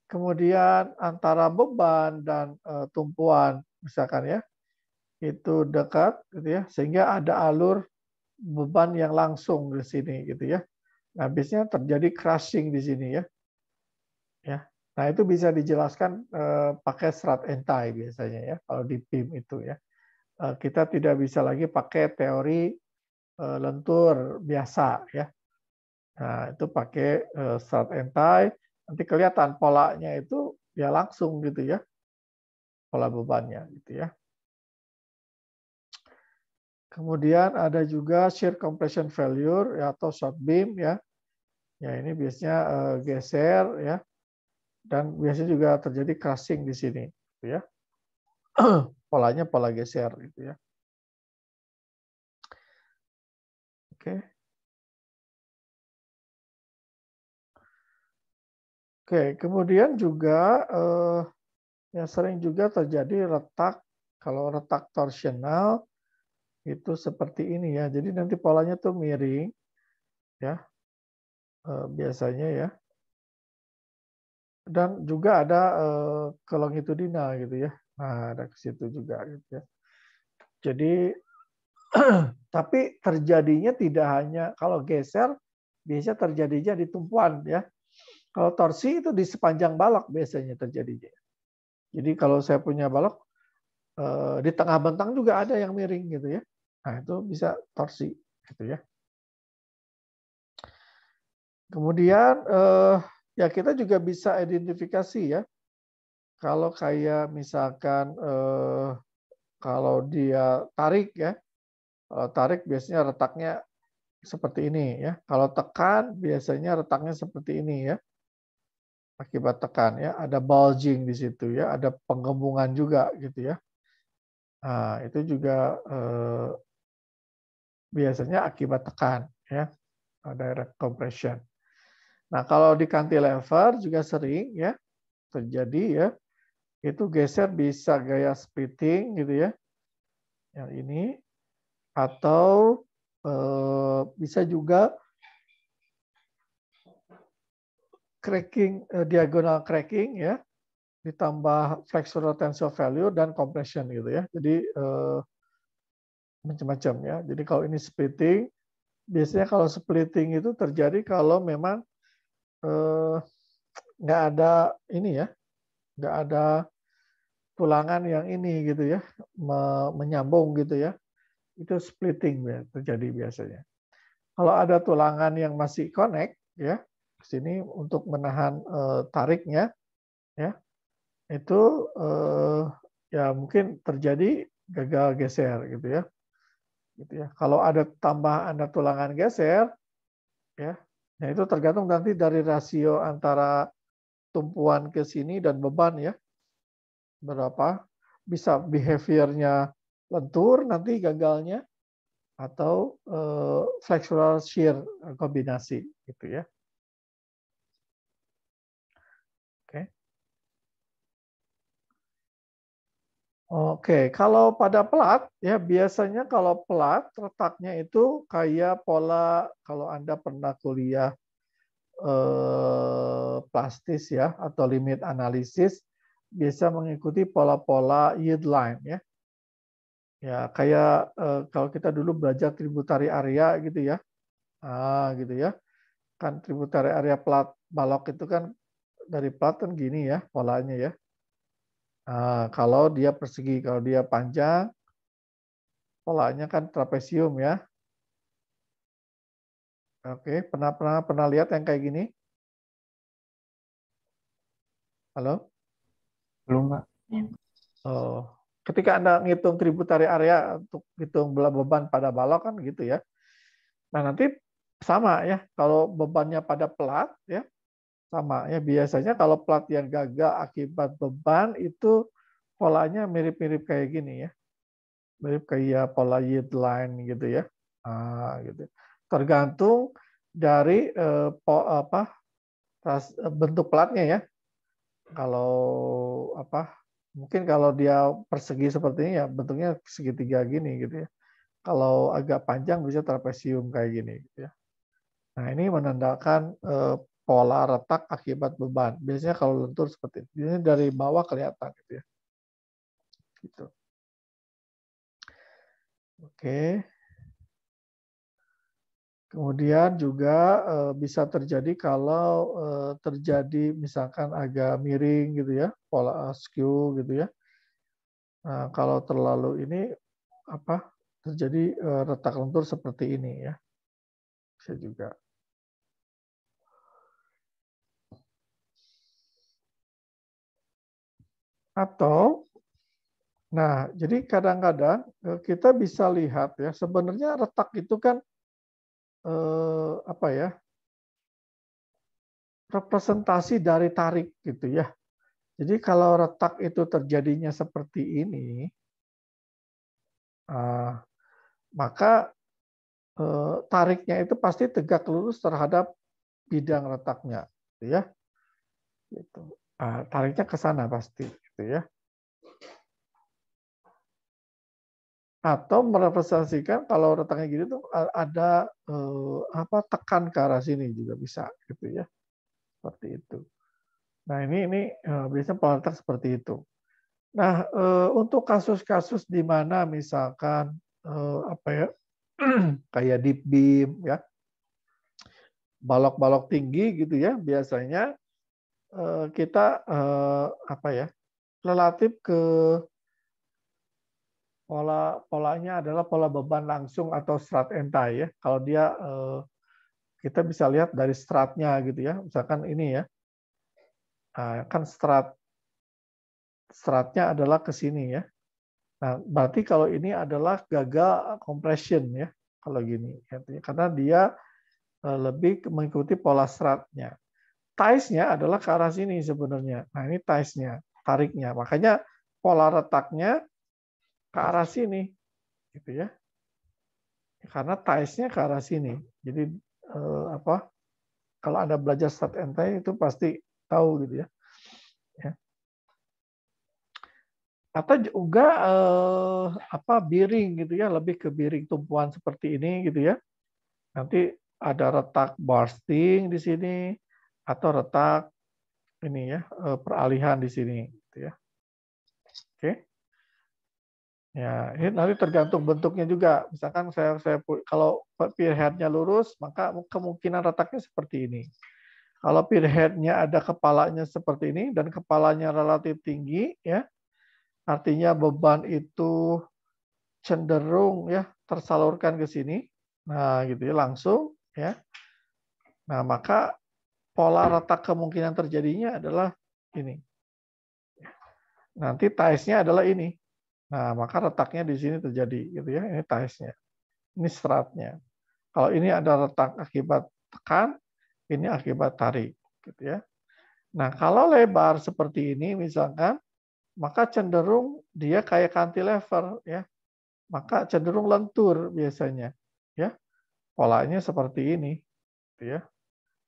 Kemudian antara beban dan tumpuan, misalkan ya, itu dekat, gitu ya, sehingga ada alur beban yang langsung di sini, gitu ya. Nah, biasanya terjadi crushing di sini ya. Ya. Nah, itu bisa dijelaskan pakai serat entai biasanya ya, kalau di PIM itu ya. Kita tidak bisa lagi pakai teori lentur biasa ya. Nah, itu pakai serat entai, nanti kelihatan polanya itu ya langsung gitu ya. Pola bebannya gitu ya. Kemudian ada juga shear compression failure ya, atau short beam ya. Ya, ini biasanya geser ya. Dan biasanya juga terjadi crushing di sini gitu ya. Polanya pola geser gitu ya. Oke. Oke, kemudian juga yang sering juga terjadi retak, kalau retak torsional itu seperti ini ya. Jadi nanti polanya tuh miring ya. Biasanya ya. Dan juga ada ke longitudinal gitu ya. Nah, ada ke situ juga gitu ya. Jadi tapi terjadinya tidak hanya kalau geser, biasanya terjadinya di tumpuan ya. Kalau torsi itu di sepanjang balok biasanya terjadinya. Jadi kalau saya punya balok di tengah bentang juga ada yang miring gitu ya. Nah itu bisa torsi gitu ya. Kemudian ya kita juga bisa identifikasi ya. Kalau kayak misalkan kalau dia tarik ya, kalau tarik biasanya retaknya seperti ini ya. Kalau tekan biasanya retaknya seperti ini ya. Akibat tekan ya, ada bulging di situ ya, ada penggembungan juga gitu ya. Nah, itu juga biasanya akibat tekan ya, direct compression. Nah, kalau di cantilever juga sering ya terjadi ya, itu geser bisa gaya splitting gitu ya. Yang ini atau bisa juga cracking, diagonal cracking ya, ditambah flexural tensile failure dan compression gitu ya. Jadi macam-macam ya. Jadi kalau ini splitting, biasanya kalau splitting itu terjadi kalau memang nggak ada ini ya, nggak ada tulangan yang ini gitu ya, menyambung gitu ya. Itu splitting ya, terjadi biasanya. Kalau ada tulangan yang masih connect ya, ke sini untuk menahan tariknya ya, itu ya mungkin terjadi gagal geser gitu ya. Gitu ya. Kalau ada tulangan geser ya, nah itu tergantung nanti dari rasio antara tumpuan ke sini dan beban ya. Berapa bisa behaviornya lentur nanti gagalnya atau flexural shear kombinasi gitu ya. Oke. Oke, kalau pada plat ya biasanya kalau plat retaknya itu kayak pola kalau Anda pernah kuliah plastis ya atau limit analisis biasa mengikuti pola-pola yield line ya. Ya kayak kalau kita dulu belajar tributary area gitu ya. Gitu ya. Kan tributary area plat balok itu kan dari plat kan gini ya polanya ya. Kalau dia persegi, kalau dia panjang, polanya kan trapesium ya. Oke, pernah lihat yang kayak gini? Halo? Belum, Pak. Oh, ketika Anda ngitung tributary area untuk hitung beban pada balok kan gitu ya. Nah, nanti sama ya, kalau bebannya pada plat ya, sama ya. Biasanya kalau plat yang gagal akibat beban itu polanya mirip-mirip kayak gini ya. Mirip kayak pola yield line gitu ya. Gitu. Tergantung dari bentuk platnya ya. Kalau mungkin kalau dia persegi seperti ini ya bentuknya segitiga gini gitu ya. Kalau agak panjang bisa trapesium kayak gini gitu ya. Nah, ini menandakan pola retak akibat beban. Biasanya kalau lentur seperti ini dari bawah kelihatan gitu ya. Gitu. Oke. Kemudian juga bisa terjadi kalau terjadi misalkan agak miring gitu ya, pola skew gitu ya. Nah, kalau terlalu ini terjadi retak lentur seperti ini ya. Bisa juga. Atau jadi kadang-kadang kita bisa lihat ya, sebenarnya retak itu kan representasi dari tarik gitu ya. Jadi kalau retak itu terjadinya seperti ini, maka tariknya itu pasti tegak lurus terhadap bidang retaknya, gitu ya. Gitu. Tariknya ke sana pasti, gitu ya. Atau merepresentasikan kalau retaknya gitu tuh ada tekan ke arah sini juga bisa, gitu ya. Seperti itu. Nah ini biasanya pola retak seperti itu. Nah untuk kasus-kasus di mana misalkan kayak deep beam ya, balok-balok tinggi gitu ya, biasanya kita relatif ke polanya adalah pola beban langsung atau strat entai ya. Kalau dia kita bisa lihat dari stratnya gitu ya. Misalkan ini ya, kan stratnya adalah ke sini ya. Nah, berarti kalau ini adalah gagal compression ya, kalau gini. Karena dia lebih mengikuti pola stratnya. Ties-nya adalah ke arah sini sebenarnya. Nah, ini ties-nya, tariknya. Makanya pola retaknya ke arah sini. Gitu ya. Karena ties-nya ke arah sini. Jadi kalau Anda belajar strat entai itu pasti tahu gitu ya. Atau juga bearing gitu ya, lebih ke bearing tumpuan seperti ini gitu ya. Nanti ada retak bursting di sini atau retak ini ya, peralihan di sini gitu ya. Oke. Ya, ini nanti tergantung bentuknya juga. Misalkan kalau pier head-nya lurus, maka kemungkinan retaknya seperti ini. Kalau pier head-nya ada kepalanya seperti ini dan kepalanya relatif tinggi ya, artinya beban itu cenderung ya tersalurkan ke sini. Nah, gitu ya langsung ya. Nah, maka pola retak kemungkinan terjadinya adalah ini. Nanti ties-nya adalah ini. Nah, maka retaknya di sini terjadi gitu ya. Ini ties-nya. Ini stratnya. Kalau ini ada retak akibat tekan, ini akibat tarik gitu ya. Nah, kalau lebar seperti ini misalkan, maka cenderung dia kayak cantilever ya. Maka cenderung lentur biasanya ya. Polanya seperti ini gitu ya.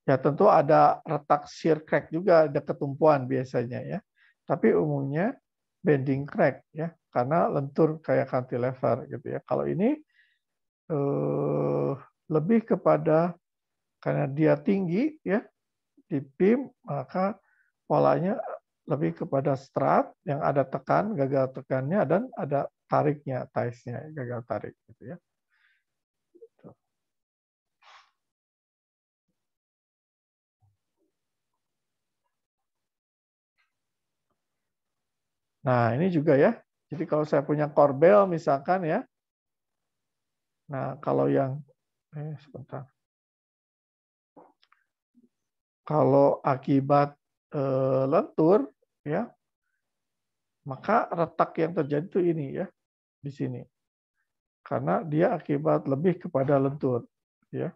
Ya tentu ada retak shear crack juga, ada ketumpuan biasanya ya. Tapi umumnya bending crack ya, karena lentur kayak cantilever gitu ya. Kalau ini lebih kepada karena dia tinggi ya di beam, maka polanya lebih kepada strut yang ada tekan, gagal tekannya, dan ada tariknya, ties-nya, gagal tarik gitu ya. Nah, ini juga ya. Jadi kalau saya punya korbel misalkan ya. Nah, kalau yang sebentar. Kalau akibat lentur ya, maka retak yang terjadi itu ini ya, di sini. Karena dia akibat lebih kepada lentur ya.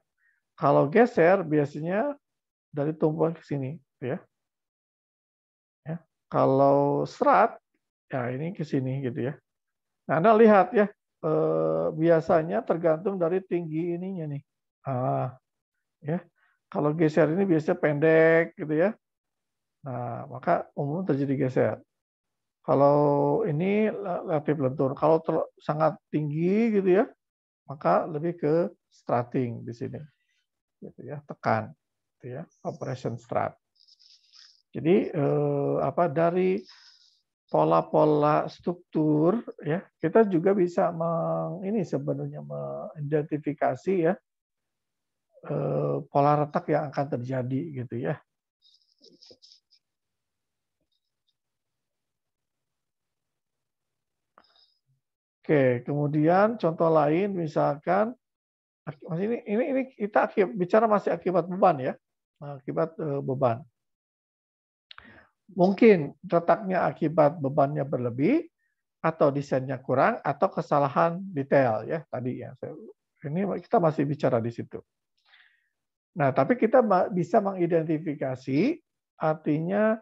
Kalau geser biasanya dari tumpuan ke sini ya. Ya. Kalau serat ya ini ke sini gitu ya. Nah, Anda lihat ya, biasanya tergantung dari tinggi ininya nih. Ya. Kalau geser ini biasanya pendek gitu ya. Nah, maka umum terjadi geser. Kalau ini relatif lentur. Kalau sangat tinggi gitu ya, maka lebih ke strutting di sini. Gitu ya, tekan gitu ya, operation strut. Jadi dari pola-pola struktur ya, kita juga bisa ini sebenarnya mengidentifikasi ya pola retak yang akan terjadi gitu ya. Oke, kemudian contoh lain misalkan ini kita bicara masih akibat beban ya, akibat beban. Mungkin retaknya akibat bebannya berlebih, atau desainnya kurang, atau kesalahan detail ya tadi ya. Ini kita masih bicara di situ. Nah, tapi kita bisa mengidentifikasi, artinya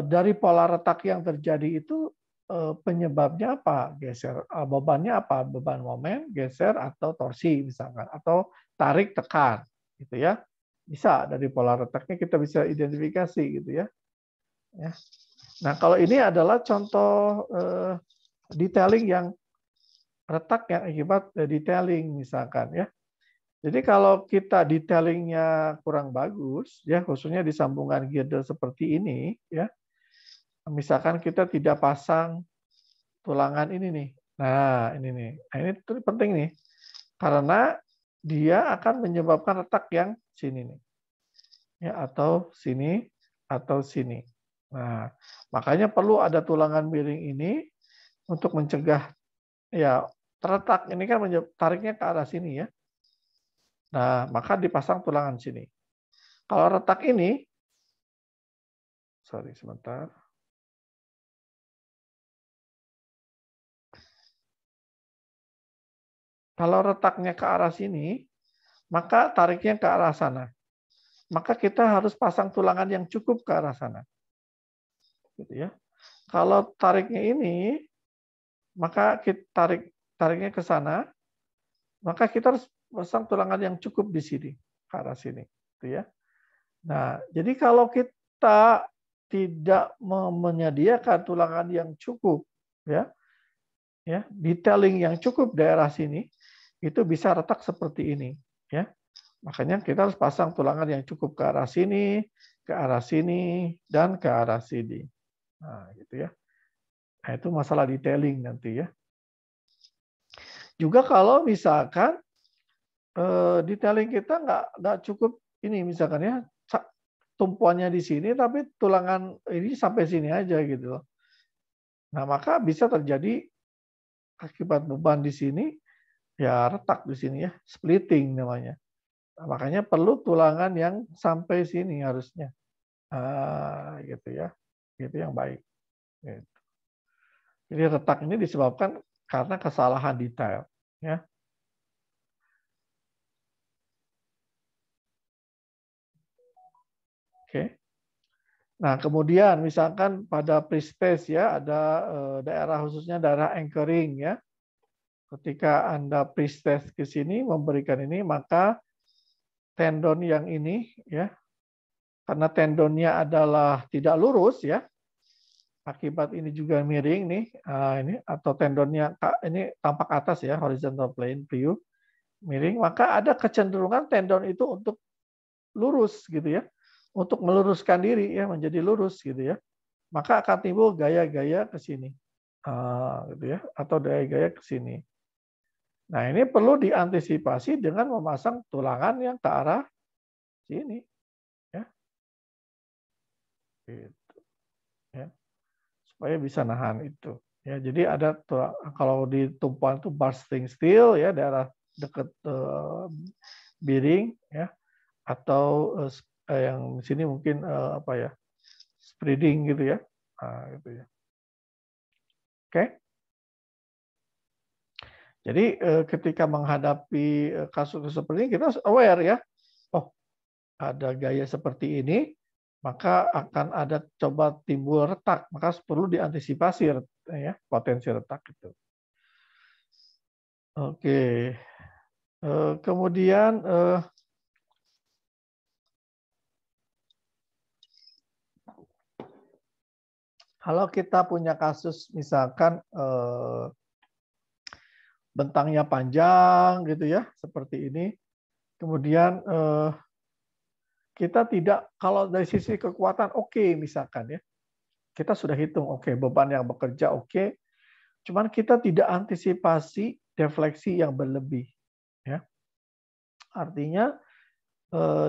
dari pola retak yang terjadi itu penyebabnya apa? Geser, bebannya apa? Beban momen, geser, atau torsi misalkan, atau tarik tekan, gitu ya. Bisa dari pola retaknya kita bisa identifikasi gitu ya. Nah, kalau ini adalah contoh detailing yang retak yang akibat detailing misalkan ya. Jadi kalau kita detailingnya kurang bagus, ya khususnya di sambungan girder seperti ini, ya, misalkan kita tidak pasang tulangan ini nih, nah ini nih, nah ini penting nih, karena dia akan menyebabkan retak yang sini nih, ya atau sini atau sini. Nah, makanya perlu ada tulangan miring ini untuk mencegah ya terletak ini kan tariknya ke arah sini ya. Nah, maka dipasang tulangan sini. Kalau retak ini, sorry sebentar. Kalau retaknya ke arah sini, maka tariknya ke arah sana. Maka kita harus pasang tulangan yang cukup ke arah sana. Gitu ya. Kalau tariknya ini, maka kita tariknya ke sana, maka kita harus pasang tulangan yang cukup di sini, ke arah sini. Gitu ya. Nah, jadi kalau kita tidak menyediakan tulangan yang cukup, ya, detailing yang cukup daerah sini, itu bisa retak seperti ini, ya. Makanya kita harus pasang tulangan yang cukup ke arah sini, dan ke arah sini. Nah, gitu ya. Nah, itu masalah detailing nanti ya. Juga kalau misalkan detailing kita nggak cukup ini misalkan ya, tumpuannya di sini tapi tulangan ini sampai sini aja gitu loh. Nah, maka bisa terjadi akibat beban di sini ya retak di sini ya, splitting namanya. Nah, makanya perlu tulangan yang sampai sini harusnya. Gitu ya. Itu yang baik. Gitu. Jadi retak ini disebabkan karena kesalahan detail ya. Oke. Nah, kemudian misalkan pada pre-stage ya ada daerah khususnya daerah anchoring ya. Ketika Anda pre-stage ke sini memberikan ini, maka tendon yang ini ya, karena tendonnya adalah tidak lurus ya, akibat ini juga miring nih, ini atau tendonnya ini tampak atas ya, horizontal plane view, miring, maka ada kecenderungan tendon itu untuk lurus gitu ya, untuk meluruskan diri ya, menjadi lurus gitu ya. Maka akan timbul gaya-gaya ke sini, gitu ya, atau gaya-gaya ke sini. Nah, ini perlu diantisipasi dengan memasang tulangan yang ke arah sini, ya, gitu, ya, supaya bisa nahan itu. Ya, jadi ada kalau di tumpuan itu bursting steel ya, daerah dekat biring ya, atau yang di sini mungkin apa ya, spreading gitu ya, gitu ya. Oke. Jadi ketika menghadapi kasus seperti ini kita harus aware ya. Oh, ada gaya seperti ini, maka akan ada coba timbul retak, maka perlu diantisipasi ya, potensi retak itu. Oke. Kemudian kalau kita punya kasus misalkan bentangnya panjang gitu ya, seperti ini. Kemudian kita tidak, kalau dari sisi kekuatan oke, misalkan ya. Kita sudah hitung beban yang bekerja oke. Cuman kita tidak antisipasi defleksi yang berlebih ya. Artinya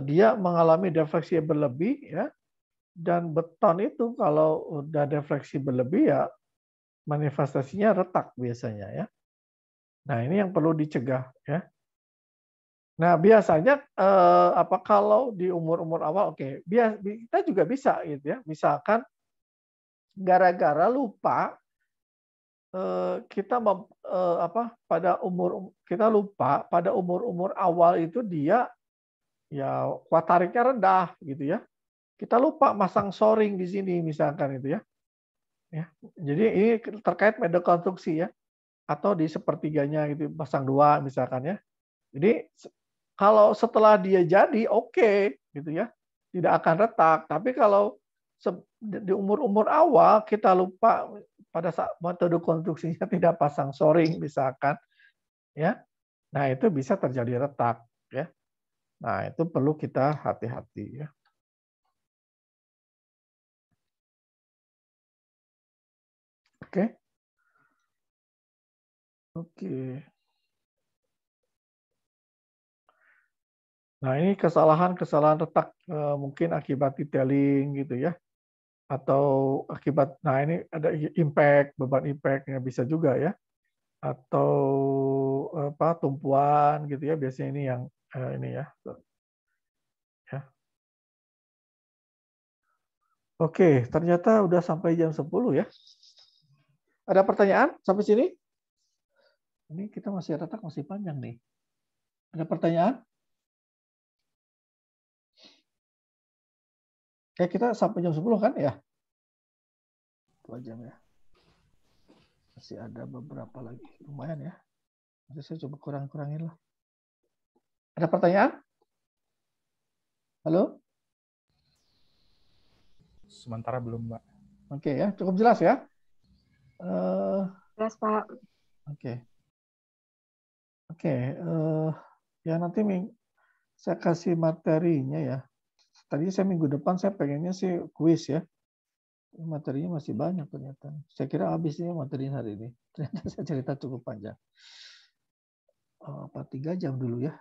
dia mengalami defleksi yang berlebih ya. Dan beton itu kalau udah defleksi berlebih ya manifestasinya retak biasanya ya. Nah, ini yang perlu dicegah ya. Nah, biasanya kalau di umur-umur awal kita juga bisa gitu ya. Misalkan gara-gara lupa kita lupa pada umur-umur awal itu dia ya kuat tariknya rendah gitu ya. Kita lupa masang shoring di sini misalkan itu ya. Ya. Jadi ini terkait metode konstruksi ya. Atau di sepertiganya gitu pasang 2 misalkan ya. Jadi kalau setelah dia jadi oke gitu ya, tidak akan retak. Tapi kalau di umur-umur awal kita lupa pada saat metode konstruksinya tidak pasang shoring misalkan ya. Nah, itu bisa terjadi retak ya. Nah, itu perlu kita hati-hati ya. Oke. Oke. Nah, ini kesalahan-kesalahan retak mungkin akibat detailing gitu ya. Atau akibat, nah ini ada impact, beban impact-nya bisa juga ya. Atau tumpuan gitu ya, biasanya ini yang ini ya. Ya. Oke, ternyata udah sampai jam 10 ya. Ada pertanyaan sampai sini? Ini kita masih retak masih panjang nih. Ada pertanyaan? Kita sampai jam 10 kan ya? 2 jam ya. Masih ada beberapa lagi. Lumayan ya. Nanti saya coba kurang-kurangin lah. Ada pertanyaan? Halo? Sementara belum, Pak. Oke ya, cukup jelas ya? Jelas, Pak. Oke. Ya nanti saya kasih materinya ya. Tadi saya minggu depan saya pengennya sih kuis ya. Materinya masih banyak ternyata. Saya kira habisnya materi hari ini. Ternyata saya cerita cukup panjang. 3 jam dulu ya.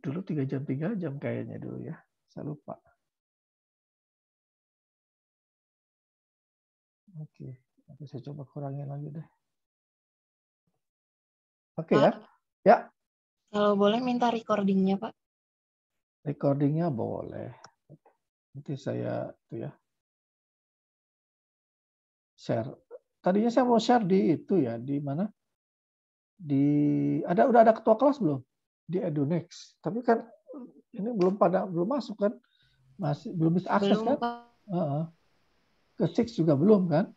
Dulu 3 jam kayaknya dulu ya. Saya lupa. Oke. Nanti saya coba kurangin lagi deh. Oke ya. Ya. Kalau boleh minta recordingnya, Pak. Recordingnya boleh. Nanti saya tuh ya. Share. Tadinya saya mau share di itu ya, di mana? Udah ada ketua kelas belum? Di Edunext. Tapi kan ini belum masuk kan? Masih belum bisa akses Belum, kan? Pak. Ke Six juga belum kan?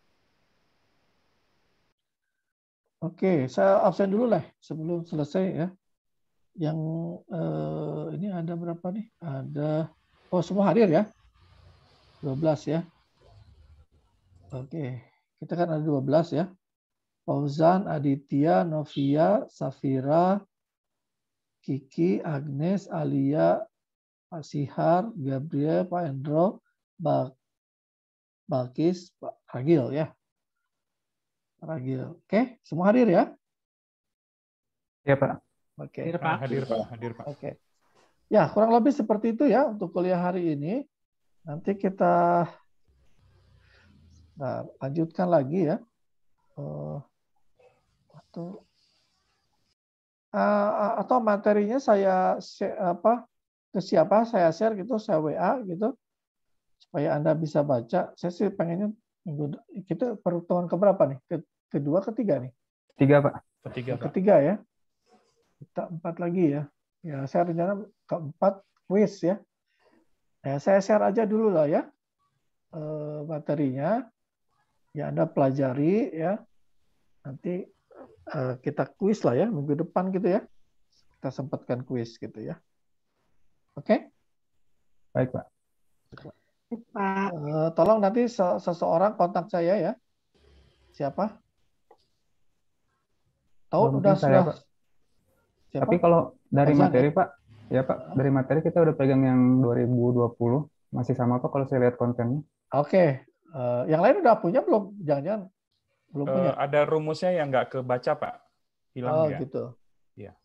Oke, saya absen dulu lah sebelum selesai ya. Yang ini ada berapa nih? Ada semua hadir ya? 12 ya. Oke, kita kan ada 12 ya. Fauzan, Aditya, Novia, Safira, Kiki, Agnes, Alia, Pak Sihar, Gabriel, Pak Endro, Balkis, Pak Ragil ya. Ragil. Oke, semua hadir ya? Ya, Pak. Oke. Hadir, Pak. Hadir, Pak. Oke. Ya, kurang lebih seperti itu ya untuk kuliah hari ini. Nanti kita lanjutkan lagi ya. Atau materinya saya ke siapa saya share gitu, saya WA gitu supaya Anda bisa baca. Saya sih pengennya kita pertemuan keberapa nih? Kedua, ketiga nih? Ketiga, Pak. Ketiga ya. Kita 4 lagi ya. Ya, saya rencana keempat quiz ya. Saya share aja dulu lah ya materinya. Ya Anda pelajari ya. Nanti kita kuis lah ya minggu depan gitu ya. Kita sempatkan kuis gitu ya. Oke? Baik, Pak. Pak. Tolong nanti seseorang kontak saya ya. Siapa? Tahu udah saya, sudah. Pak. Siapa? Tapi kalau dari Azan, materi ya? Pak, ya Pak, dari materi kita udah pegang yang 2020. Masih sama Pak kalau saya lihat kontennya. Oke. Yang lain udah punya belum? Jangan-jangan belum punya. Ada rumusnya yang nggak kebaca, Pak. Hilang ya. Gitu. Iya.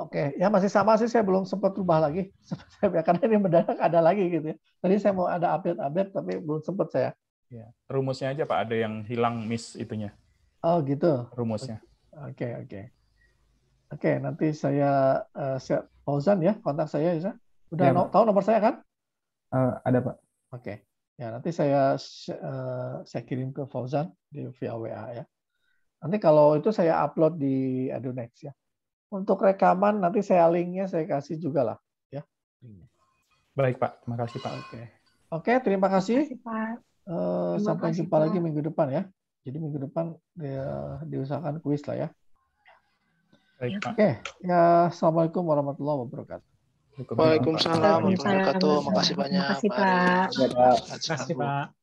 Oke, ya masih sama sih, saya belum sempat rubah lagi. Karena ini mendadak ada lagi gitu ya. Tadi saya mau ada update tapi belum sempat saya. Ya. Rumusnya aja Pak, ada yang hilang miss itunya. Oh gitu. Rumusnya. Oke, nanti saya Fauzan ya, kontak saya ya. Udah Ya, tahu nomor saya kan? Ada Pak. Oke. Ya nanti saya kirim ke Fauzan via WA ya. Nanti kalau itu saya upload di Adonex ya. Untuk rekaman nanti saya linknya saya kasih juga lah ya. Baik Pak, terima kasih Pak. Oke, terima kasih. Pak. Sampai kasih, jumpa Pak. lagi minggu depan ya. Jadi minggu depan diusahakan kuis lah ya. Baik Pak. Oke, ya assalamualaikum warahmatullahi wabarakatuh. Waalaikumsalam warahmatullahi wabarakatuh. Makasih banyak. Terima kasih, Pak. Terima kasih, Pak.